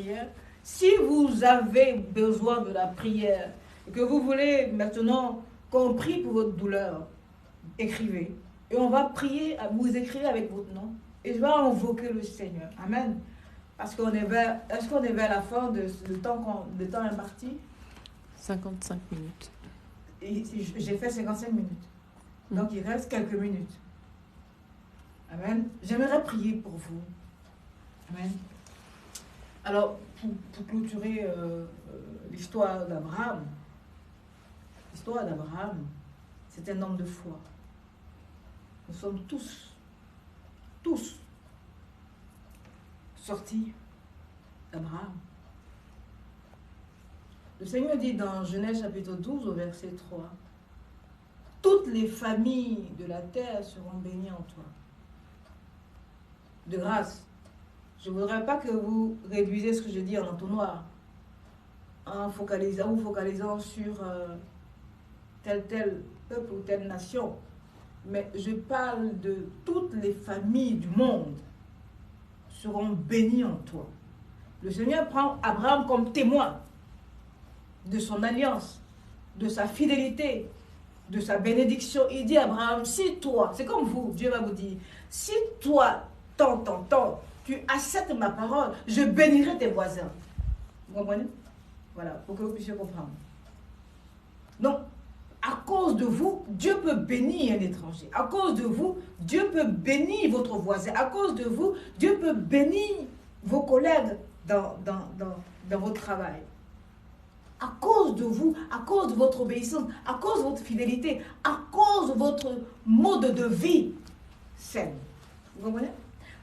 prière. Si vous avez besoin de la prière et que vous voulez maintenant qu'on prie pour votre douleur, écrivez. Et on va prier, vous écrivez avec votre nom. Et je vais invoquer le Seigneur. Amen. Parce qu'on est vers, est-ce qu'on est vers la fin de le temps imparti? 55 minutes. Et j'ai fait 55 minutes. Donc il reste quelques minutes. Amen. J'aimerais prier pour vous. Amen. Alors, pour clôturer l'histoire d'Abraham, c'est un homme de foi. Nous sommes tous sortis d'Abraham. Le Seigneur dit dans Genèse chapitre 12 au verset 3, « Toutes les familles de la terre seront bénies en toi. » De grâce, je ne voudrais pas que vous réduisez ce que je dis en entonnoir, en vous focalisant sur tel peuple ou telle nation. Mais je parle de toutes les familles du monde seront bénies en toi. Le Seigneur prend Abraham comme témoin de son alliance, de sa fidélité, de sa bénédiction. Il dit à Abraham, si toi, c'est comme vous, Dieu va vous dire, si toi, tu acceptes ma parole, je bénirai tes voisins. Vous comprenez? Voilà, pour que vous puissiez comprendre. Donc, à cause de vous, Dieu peut bénir un étranger. À cause de vous, Dieu peut bénir votre voisin. À cause de vous, Dieu peut bénir vos collègues dans votre travail. À cause de vous, à cause de votre obéissance, à cause de votre fidélité, à cause de votre mode de vie saine. Vous comprenez?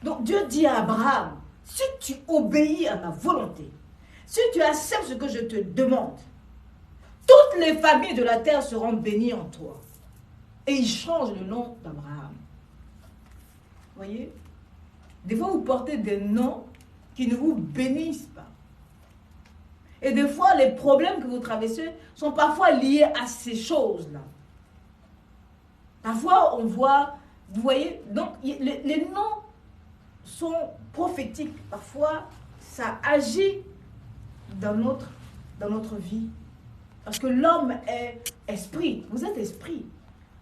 Donc Dieu dit à Abraham, si tu obéis à ma volonté, si tu acceptes ce que je te demande, toutes les familles de la terre seront bénies en toi. Et il change le nom d'Abraham. Vous voyez? Des fois, vous portez des noms qui ne vous bénissent pas. Et des fois, les problèmes que vous traversez sont parfois liés à ces choses-là. Parfois, on voit, vous voyez, donc les noms sont prophétiques. Parfois, ça agit dans notre vie. Parce que l'homme est esprit. Vous êtes esprit.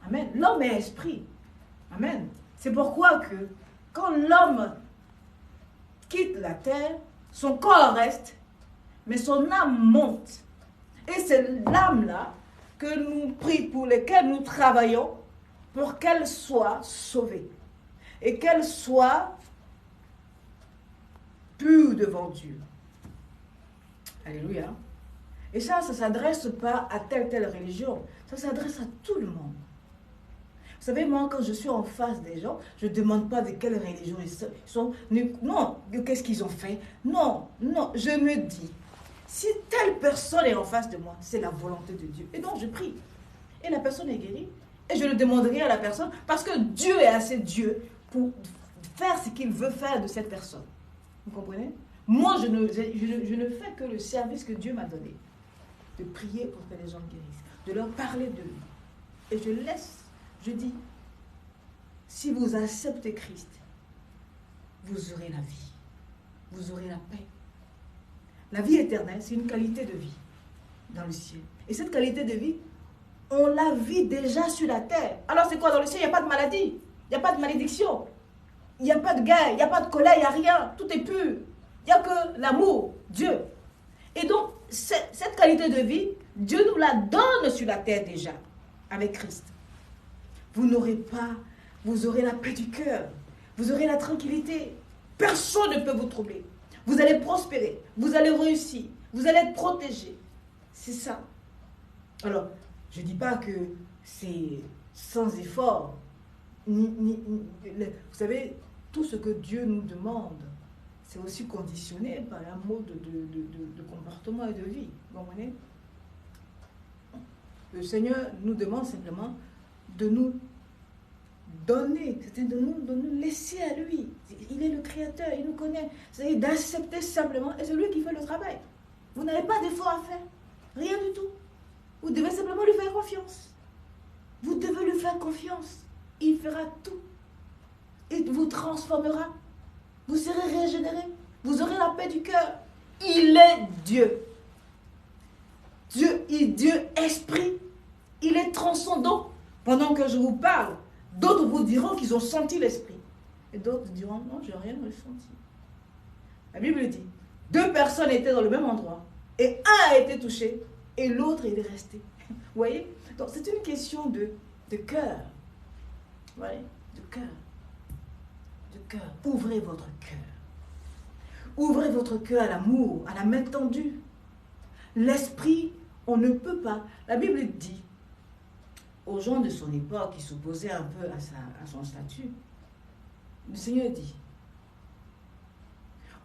Amen. L'homme est esprit. Amen. C'est pourquoi que quand l'homme quitte la terre, son corps reste, mais son âme monte. Et c'est l'âme-là que nous prions, pour lesquelles nous travaillons, pour qu'elle soit sauvée. Et qu'elle soit pure devant Dieu. Alléluia. Et ça ne s'adresse pas à telle religion. Ça s'adresse à tout le monde. Vous savez, moi, quand je suis en face des gens, je ne demande pas de quelle religion ils sont. Non, qu'est-ce qu'ils ont fait. Non, je me dis, si telle personne est en face de moi, c'est la volonté de Dieu. Et donc, je prie. Et la personne est guérie. Et je ne demanderai à la personne, parce que Dieu est assez Dieu pour faire ce qu'il veut faire de cette personne. Vous comprenez? Moi, je ne fais que le service que Dieu m'a donné. De prier pour que les gens guérissent, de leur parler de lui. Et je dis, si vous acceptez Christ, vous aurez la vie, vous aurez la paix. La vie éternelle, c'est une qualité de vie dans le ciel. Et cette qualité de vie, on la vit déjà sur la terre. Alors c'est quoi dans le ciel? Il n'y a pas de maladie, il n'y a pas de malédiction, il n'y a pas de guerre, il n'y a pas de colère, il n'y a rien, tout est pur. Il n'y a que l'amour, Dieu. Et donc, cette qualité de vie, Dieu nous la donne sur la terre déjà, avec Christ. Vous aurez la paix du cœur, vous aurez la tranquillité. Personne ne peut vous troubler. Vous allez prospérer, vous allez réussir, vous allez être protégé. C'est ça. Alors, je ne dis pas que c'est sans effort. Vous savez, tout ce que Dieu nous demande, c'est aussi conditionné par un mode de comportement et de vie. Vous comprenez? Le Seigneur nous demande simplement de nous donner, c'est-à-dire de nous laisser à lui. Il est le Créateur, il nous connaît. C'est-à-dire d'accepter simplement, et c'est lui qui fait le travail. Vous n'avez pas d'effort à faire, rien du tout. Vous devez simplement lui faire confiance. Vous devez lui faire confiance. Il fera tout. Il vous transformera. Vous serez régénéré. Vous aurez la paix du cœur. Il est Dieu. Dieu esprit. Il est transcendant. Pendant que je vous parle, d'autres vous diront qu'ils ont senti l'esprit. Et d'autres diront, non, je n'ai rien ressenti. La Bible dit, 2 personnes étaient dans le même endroit. Et un a été touché et l'autre il est resté. Vous voyez? Donc c'est une question de cœur. Vous voyez? De cœur. De cœur. Ouvrez votre cœur. Ouvrez votre cœur à l'amour, à la main tendue. L'esprit, on ne peut pas. La Bible dit aux gens de son époque qui s'opposaient un peu à son statut, le Seigneur dit,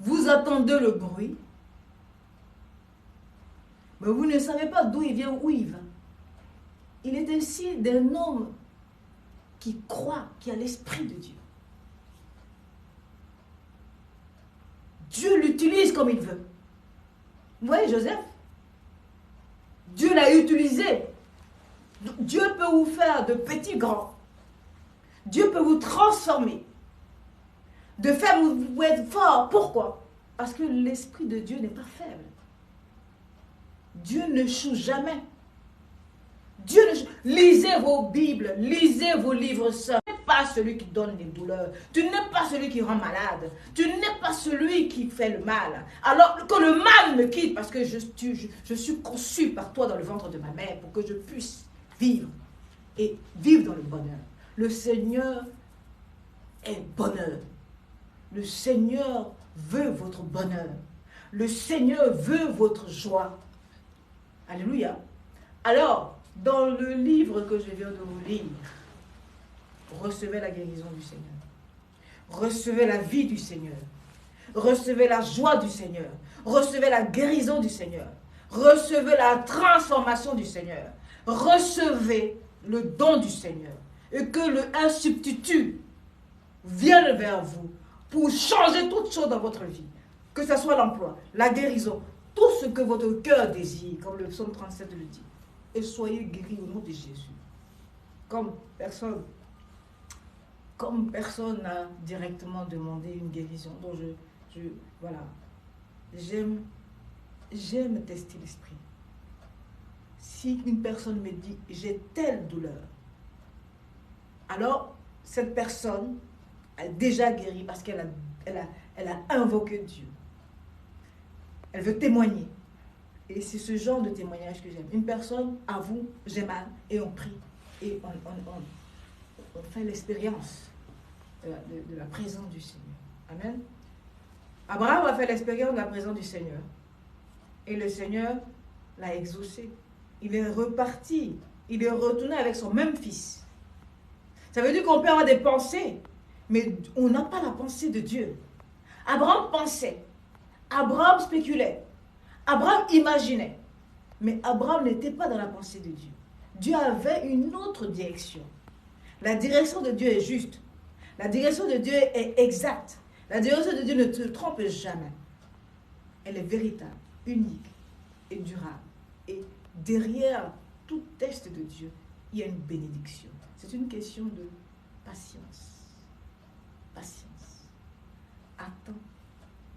vous attendez le bruit, mais vous ne savez pas d'où il vient ou où il va. Il est ainsi d'un homme qui croit, qui a l'esprit de Dieu. Dieu l'utilise comme il veut. Vous voyez Joseph? Dieu l'a utilisé. Dieu peut vous faire de petits grands. Dieu peut vous transformer. De faire vous être fort. Pourquoi? Parce que l'esprit de Dieu n'est pas faible. Dieu ne choue jamais. Dieu ne choue. Lisez vos Bibles, lisez vos livres saints. Tu n'es pas celui qui donne des douleurs. Tu n'es pas celui qui rend malade. Tu n'es pas celui qui fait le mal. Alors que le mal me quitte parce que je suis conçu par toi dans le ventre de ma mère pour que je puisse vivre et vivre dans le bonheur. Le Seigneur est bonheur. Le Seigneur veut votre bonheur. Le Seigneur veut votre joie. Alléluia. Alors, dans le livre que je viens de vous lire, recevez la guérison du Seigneur. Recevez la vie du Seigneur. Recevez la joie du Seigneur. Recevez la guérison du Seigneur. Recevez la transformation du Seigneur. Recevez le don du Seigneur. Et que un substitut vienne vers vous pour changer toutes choses dans votre vie. Que ce soit l'emploi, la guérison, tout ce que votre cœur désire, comme le psaume 37 le dit. Et soyez guéris au nom de Jésus. Comme personne n'a directement demandé une guérison. Donc voilà. J'aime tester l'esprit. Si une personne me dit, j'ai telle douleur, alors cette personne a déjà guéri parce qu'elle a invoqué Dieu. Elle veut témoigner. Et c'est ce genre de témoignage que j'aime. Une personne avoue, j'ai mal, et on prie. Et on fait l'expérience de la présence du Seigneur. Amen. Abraham a fait l'expérience de la présence du Seigneur. Et le Seigneur l'a exaucé. Il est reparti. Il est retourné avec son même fils. Ça veut dire qu'on peut avoir des pensées, mais on n'a pas la pensée de Dieu. Abraham pensait. Abraham spéculait. Abraham imaginait. Mais Abraham n'était pas dans la pensée de Dieu. Dieu avait une autre direction. La direction de Dieu est juste. La direction de Dieu est exacte. La direction de Dieu ne se trompe jamais. Elle est véritable, unique et durable. Et derrière tout test de Dieu, il y a une bénédiction. C'est une question de patience. Patience. Attends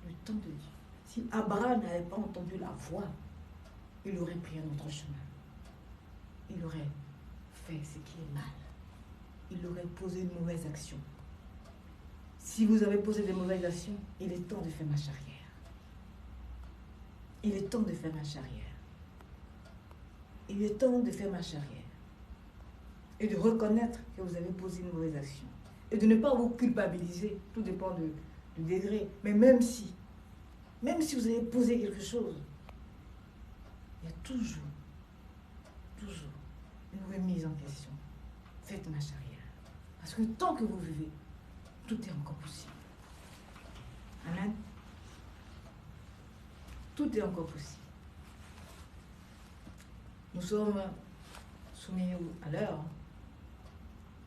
le temps de Dieu. Si Abraham n'avait pas entendu la voix, il aurait pris un autre chemin. Il aurait fait ce qui est mal. Il aurait posé une mauvaise action. Si vous avez posé des mauvaises actions, il est temps de faire marche arrière. Il est temps de faire marche arrière. Il est temps de faire marche arrière. Et de reconnaître que vous avez posé une mauvaise action. Et de ne pas vous culpabiliser. Tout dépend du degré. Mais même si vous avez posé quelque chose, il y a toujours une remise en question. Faites marche arrière. Parce que tant que vous vivez, tout est encore possible. Amen. Tout est encore possible. Nous sommes soumis à l'heure.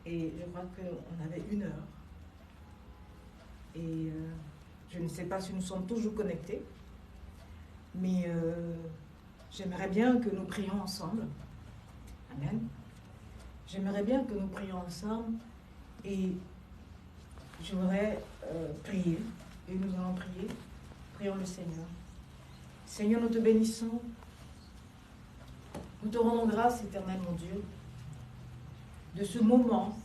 Et je crois qu'on avait 1 heure. Et je ne sais pas si nous sommes toujours connectés. Mais j'aimerais bien que nous prions ensemble. Amen. J'aimerais bien que nous prions ensemble. Et je voudrais prier. Et nous allons prier. Prions le Seigneur. Seigneur, nous te bénissons. Nous te rendons grâce, éternel mon Dieu, de ce moment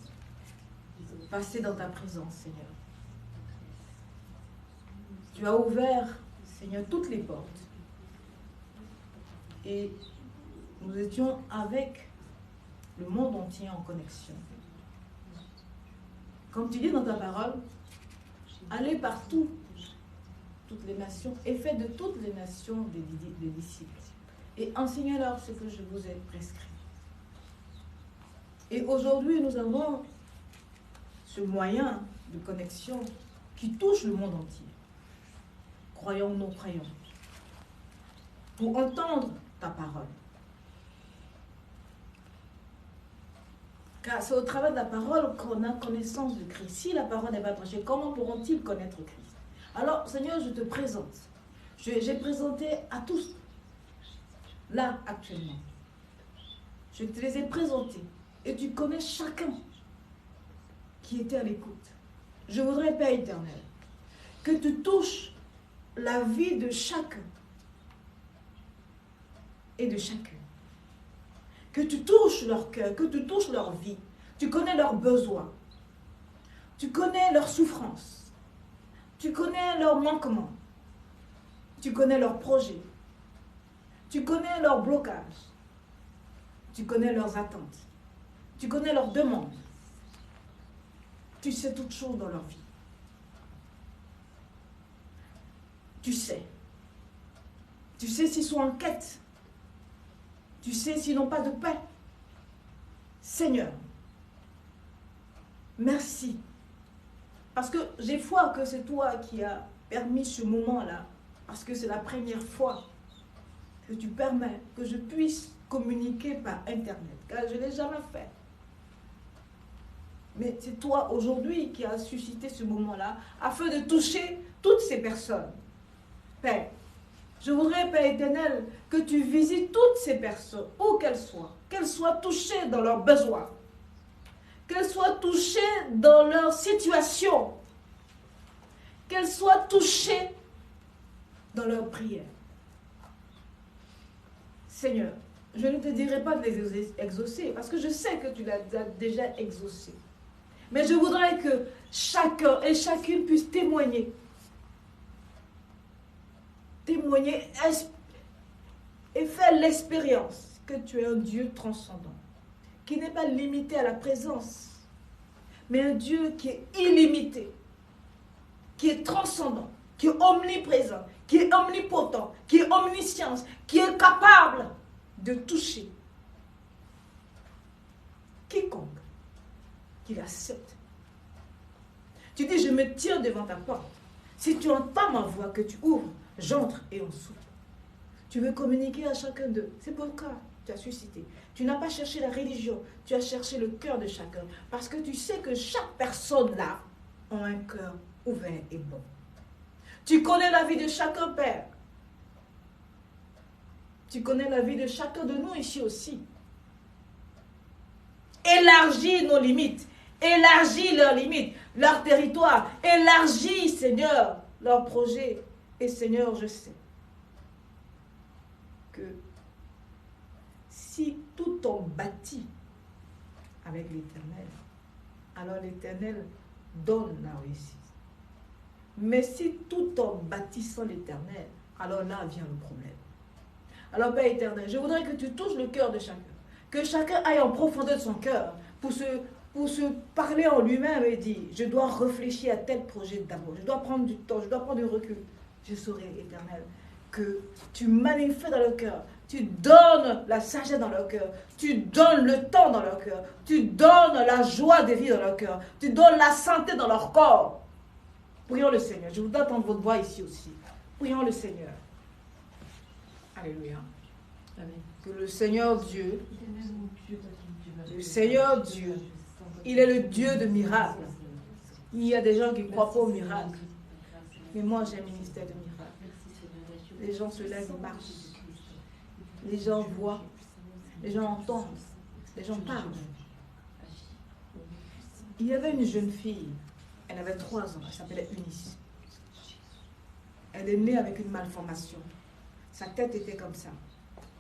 passé dans ta présence, Seigneur. Tu as ouvert, Seigneur, toutes les portes. Et nous étions avec le monde entier en connexion. Comme tu dis dans ta parole, allez partout, toutes les nations, et faites de toutes les nations des disciples. Et enseignez-leur ce que je vous ai prescrit. Et aujourd'hui, nous avons ce moyen de connexion qui touche le monde entier. Croyons ou non croyons. Pour entendre ta parole. Car c'est au travers de la parole qu'on a connaissance de Christ. Si la parole n'est pas prêchée, comment pourront-ils connaître Christ? Alors, Seigneur, je te présente. J'ai présenté à tous, là, actuellement. Je te les ai présentés. Et tu connais chacun qui était à l'écoute. Je voudrais, Père éternel, que tu touches la vie de chacun et de chacune. Que tu touches leur cœur, que tu touches leur vie. Tu connais leurs besoins. Tu connais leurs souffrances. Tu connais leurs manquements. Tu connais leurs projets. Tu connais leurs blocages. Tu connais leurs attentes. Tu connais leurs demandes. Tu sais toutes choses dans leur vie. Tu sais. Tu sais s'ils sont en quête. Tu sais s'ils n'ont pas de paix. Seigneur, merci. Parce que j'ai foi que c'est toi qui as permis ce moment-là. Parce que c'est la première fois que tu permets que je puisse communiquer par Internet. Car je ne l'ai jamais fait. Mais c'est toi aujourd'hui qui as suscité ce moment-là afin de toucher toutes ces personnes. Père, je voudrais, Père éternel, que tu visites toutes ces personnes, où qu'elles soient touchées dans leurs besoins, qu'elles soient touchées dans leur situation, qu'elles soient touchées dans leurs prières. Seigneur, je ne te dirai pas de les exaucer, parce que je sais que tu l'as déjà exaucé. Mais je voudrais que chacun et chacune puisse témoigner et faire l'expérience que tu es un Dieu transcendant, qui n'est pas limité à la présence, mais un Dieu qui est illimité, qui est transcendant, qui est omniprésent, qui est omnipotent, qui est omniscient, qui est capable de toucher quiconque qu'il accepte. Tu dis, je me tiens devant ta porte. Si tu entends ma voix, que tu ouvres, j'entre et on soupe. Tu veux communiquer à chacun d'eux. C'est pourquoi tu as suscité. Tu n'as pas cherché la religion, tu as cherché le cœur de chacun. Parce que tu sais que chaque personne là a un cœur ouvert et bon. Tu connais la vie de chacun, Père. Tu connais la vie de chacun de nous ici aussi. Élargis nos limites. Élargis leurs limites, leur territoire. Élargis, Seigneur, leurs projets. Et Seigneur, je sais que si tout en bâtit avec l'Éternel, alors l'Éternel donne la réussite. Mais si tout en bâtissant l'Éternel, alors là vient le problème. Alors Père éternel, je voudrais que tu touches le cœur de chacun. Que chacun aille en profondeur de son cœur pour se parler en lui-même et dire, je dois réfléchir à tel projet d'abord. Je dois prendre du temps, je dois prendre du recul. Je saurai, éternel, que tu manifestes dans le cœur. Tu donnes la sagesse dans leur cœur. Tu donnes le temps dans leur cœur. Tu donnes la joie de vie dans leur cœur. Tu donnes la santé dans leur corps. Prions le Seigneur. Je voudrais entendre votre voix ici aussi. Prions le Seigneur. Alléluia. Amen. Que le Seigneur Dieu, il est le Dieu de miracles. Il y a des gens qui ne croient pas aux miracles. Mais moi, j'ai un ministère de miracles. Les gens se lèvent et marchent. Les gens voient. Les gens entendent. Les gens parlent. Il y avait une jeune fille. Elle avait 3 ans. Elle s'appelait Eunice. Elle est née avec une malformation. Sa tête était comme ça.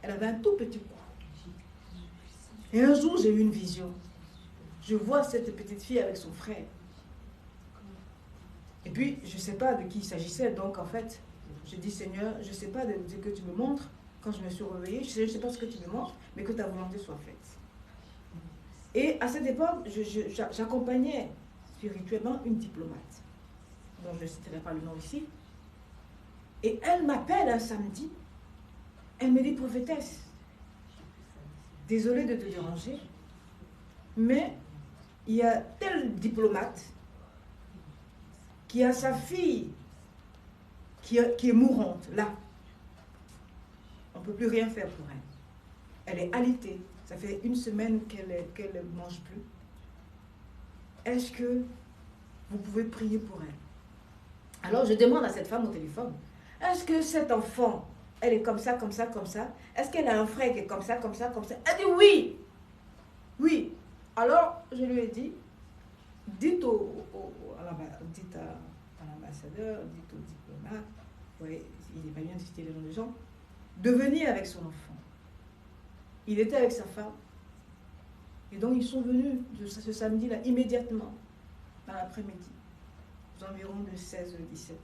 Elle avait un tout petit cou. Et un jour, j'ai eu une vision. Je vois cette petite fille avec son frère. Et puis, je ne sais pas de qui il s'agissait. Donc, en fait, je dis, Seigneur, je ne sais pas de ce que tu me montres. Quand je me suis réveillée, je ne sais pas ce que tu me montres, mais que ta volonté soit faite. Et à cette époque, j'accompagnais spirituellement une diplomate, dont je ne citerai pas le nom ici. Et elle m'appelle un samedi. Elle me dit, prophétesse, désolée de te déranger, mais il y a tel diplomate qui a sa fille qui est mourante, là. On ne peut plus rien faire pour elle. Elle est alitée. Ça fait une semaine qu'elle ne mange plus. Est-ce que vous pouvez prier pour elle? Alors je demande à cette femme au téléphone, est-ce que cet enfant, elle est comme ça, comme ça, comme ça? Est-ce qu'elle a un frère qui est comme ça, comme ça, comme ça? Elle dit oui. Oui. Alors je lui ai dit, dites à l'ambassadeur, dites au diplomate, vous voyez, il n'est pas bien de citer les noms des gens, de venir avec son enfant. Il était avec sa femme. Et donc, ils sont venus ce samedi-là, immédiatement, dans l'après-midi, aux environs de 16-17 heures.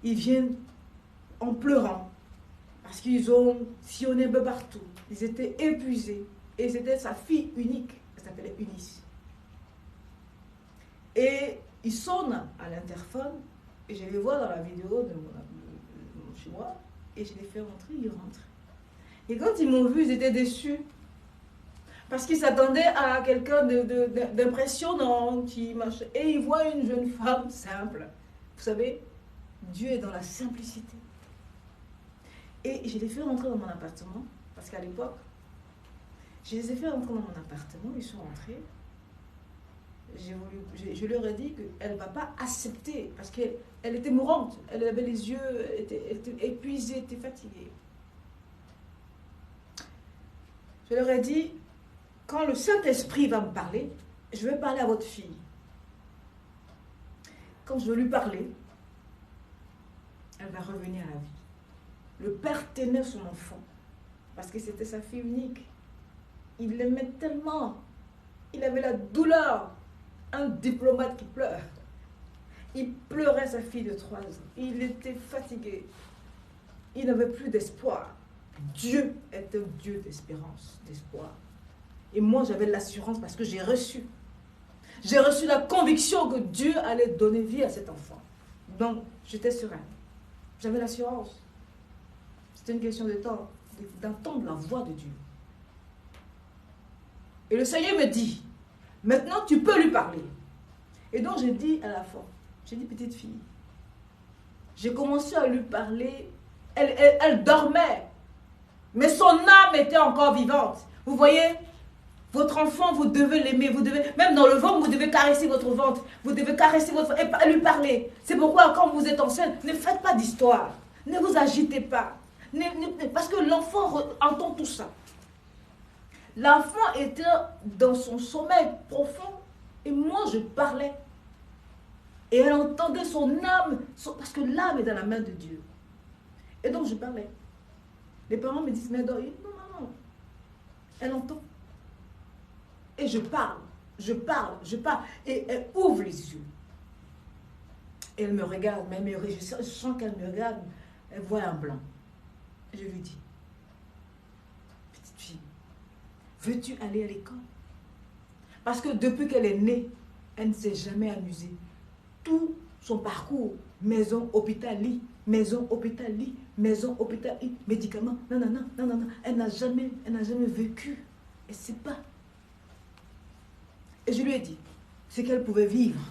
Ils viennent en pleurant, parce qu'ils ont sillonné un peu partout. Ils étaient épuisés. Et c'était sa fille unique, elle s'appelait Eunice. Et ils sonnent à l'interphone, et je les vois dans la vidéo de chez moi, et je les fais rentrer, ils rentrent. Et quand ils m'ont vu, ils étaient déçus. Parce qu'ils s'attendaient à quelqu'un d'impressionnant, qui marchait. Et ils voient une jeune femme simple. Vous savez, Dieu est dans la simplicité. Et je les fait rentrer dans mon appartement, parce qu'à l'époque, je les ai fait rentrer dans mon appartement, ils sont rentrés. Je leur ai dit qu'elle ne va pas accepter, parce qu'elle était mourante, elle avait les yeux, elle était épuisée, elle était fatiguée. Je leur ai dit, quand le Saint-Esprit va me parler, je vais parler à votre fille. Quand je vais lui parler, elle va revenir à la vie. Le père tenait son enfant, parce que c'était sa fille unique. Il l'aimait tellement. Il avait la douleur. Un diplomate qui pleure. Il pleurait sa fille de 3 ans. Il était fatigué. Il n'avait plus d'espoir. Dieu est un Dieu d'espérance, d'espoir. Et moi, j'avais l'assurance parce que j'ai reçu. J'ai reçu la conviction que Dieu allait donner vie à cet enfant. Donc, j'étais sereine. J'avais l'assurance. C'était une question de temps, d'entendre la voix de Dieu. Et le Seigneur me dit, maintenant tu peux lui parler. Et donc j'ai dit à la fin, j'ai dit petite fille, j'ai commencé à lui parler, elle dormait, mais son âme était encore vivante. Vous voyez, votre enfant, vous devez l'aimer, vous devez, même dans le ventre, vous devez caresser votre ventre, vous devez caresser votre ventre et lui parler. C'est pourquoi quand vous êtes enceinte, ne faites pas d'histoire, ne vous agitez pas, parce que l'enfant entend tout ça. L'enfant était dans son sommeil profond et moi je parlais. Et elle entendait son âme, parce que l'âme est dans la main de Dieu. Et donc je parlais. Les parents me disent, mais non, non. Elle entend. Et je parle. Et elle ouvre les yeux. Et elle me regarde, mais je sens qu'elle me regarde, elle voit un blanc. Et je lui dis, petite fille, veux-tu aller à l'école? Parce que depuis qu'elle est née, elle ne s'est jamais amusée. Tout son parcours, maison, hôpital, lit, maison, hôpital, lit, maison, hôpital, lit, médicaments, non. Elle n'a jamais vécu. Elle ne sait pas. Et je lui ai dit, c'est qu'elle pouvait vivre.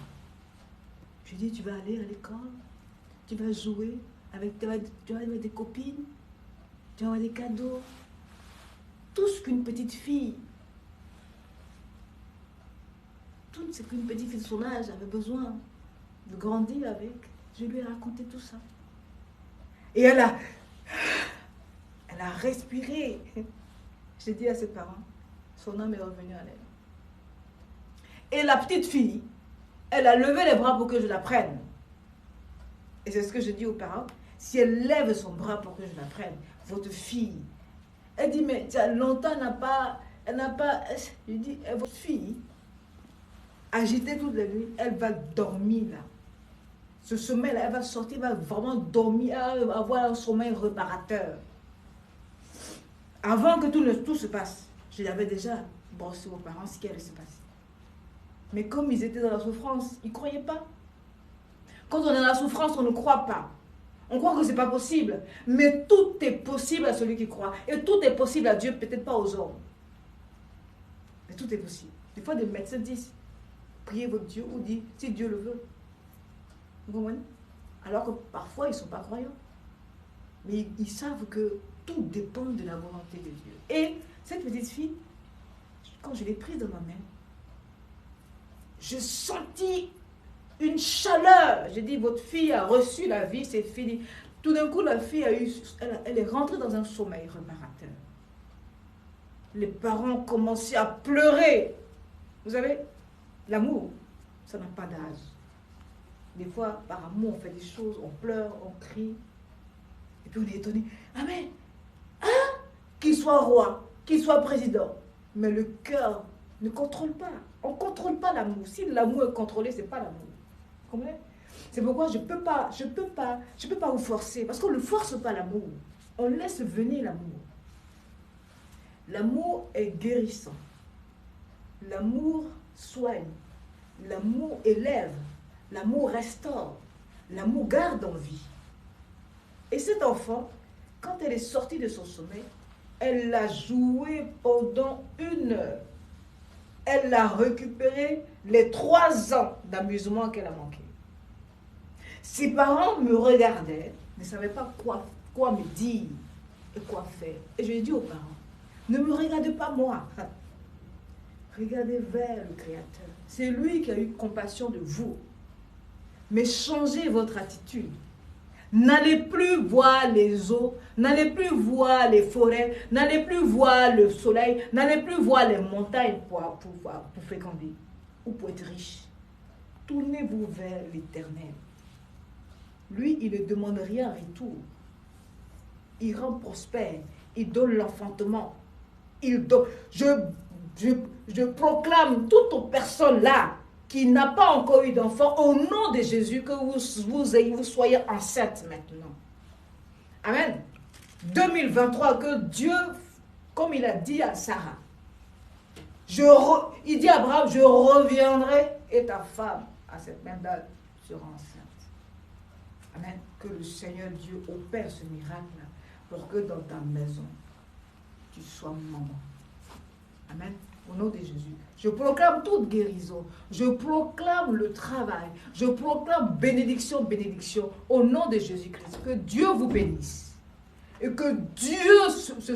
Je lui ai dit, tu vas aller à l'école, tu vas jouer, tu vas avec des copines, tu vas avoir des cadeaux. Tout ce qu'une petite fille, tout ce qu'une petite fille de son âge avait besoin de grandir avec, je lui ai raconté tout ça. Et elle a respiré. J'ai dit à ses parents, son âme est revenue à elle. Et la petite fille, elle a levé les bras pour que je la prenne. Et c'est ce que je dis aux parents, Si elle lève son bras pour que je la prenne, votre fille, elle dit, mais longtemps, elle n'a pas, je dis, votre fille, agitée toute la nuit, elle va dormir là. Ce sommeil-là, elle va sortir, elle va vraiment dormir, avoir un sommeil réparateur. Avant que tout se passe, je l'avais déjà brossé aux parents ce qui allait se passer. Mais comme ils étaient dans la souffrance, ils ne croyaient pas. Quand on est dans la souffrance, on ne croit pas. On croit que ce n'est pas possible. Mais tout est possible à celui qui croit. Et tout est possible à Dieu, peut-être pas aux hommes. Mais tout est possible. Des fois, des médecins disent, priez votre Dieu ou dit, si Dieu le veut. Vous comprenez? Alors que parfois, ils ne sont pas croyants. Mais ils savent que tout dépend de la volonté de Dieu. Et cette petite fille, quand je l'ai prise dans ma main, je sentis une chaleur. J'ai dit, votre fille a reçu la vie, c'est fini. Tout d'un coup, la fille elle est rentrée dans un sommeil réparateur. Les parents ont commencé à pleurer. Vous savez, l'amour, ça n'a pas d'âge. Des fois, par amour, on fait des choses, on pleure, on crie. Et puis on est étonné. Ah mais, qu'il soit roi, qu'il soit président. Mais le cœur ne contrôle pas. On ne contrôle pas l'amour. Si l'amour est contrôlé, ce n'est pas l'amour. Vous comprenez? C'est pourquoi je peux pas vous forcer. Parce qu'on ne force pas l'amour. On laisse venir l'amour. L'amour est guérissant. L'amour soigne. L'amour élève. L'amour restaure. L'amour garde en vie. Et cet enfant, quand elle est sortie de son sommeil, elle l'a joué pendant 1 heure. Elle a récupéré les 3 ans d'amusement qu'elle a manqué. Ses parents me regardaient, ne savaient pas quoi me dire et quoi faire. Et je lui ai dit aux parents, ne me regardez pas moi. Regardez vers le Créateur. C'est lui qui a eu compassion de vous. Mais changez votre attitude. N'allez plus voir les eaux, n'allez plus voir les forêts, n'allez plus voir le soleil, n'allez plus voir les montagnes pour féconder ou pour être riche. Tournez-vous vers l'Éternel. Lui, il ne demande rien en retour. Il rend prospère, il donne l'enfantement. Je proclame toute personne là qui n'a pas encore eu d'enfant, au nom de Jésus, que vous soyez enceinte maintenant. Amen. 2023, que Dieu, comme il a dit à Sarah, il dit à Abraham, je reviendrai et ta femme, à cette même date, sera enceinte. Amen. Que le Seigneur Dieu opère ce miracle-là pour que dans ta maison, tu sois maman. Amen. Au nom de Jésus. Je proclame toute guérison. Je proclame le travail. Je proclame bénédiction, bénédiction. Au nom de Jésus-Christ. Que Dieu vous bénisse. Et que Dieu se souvienne.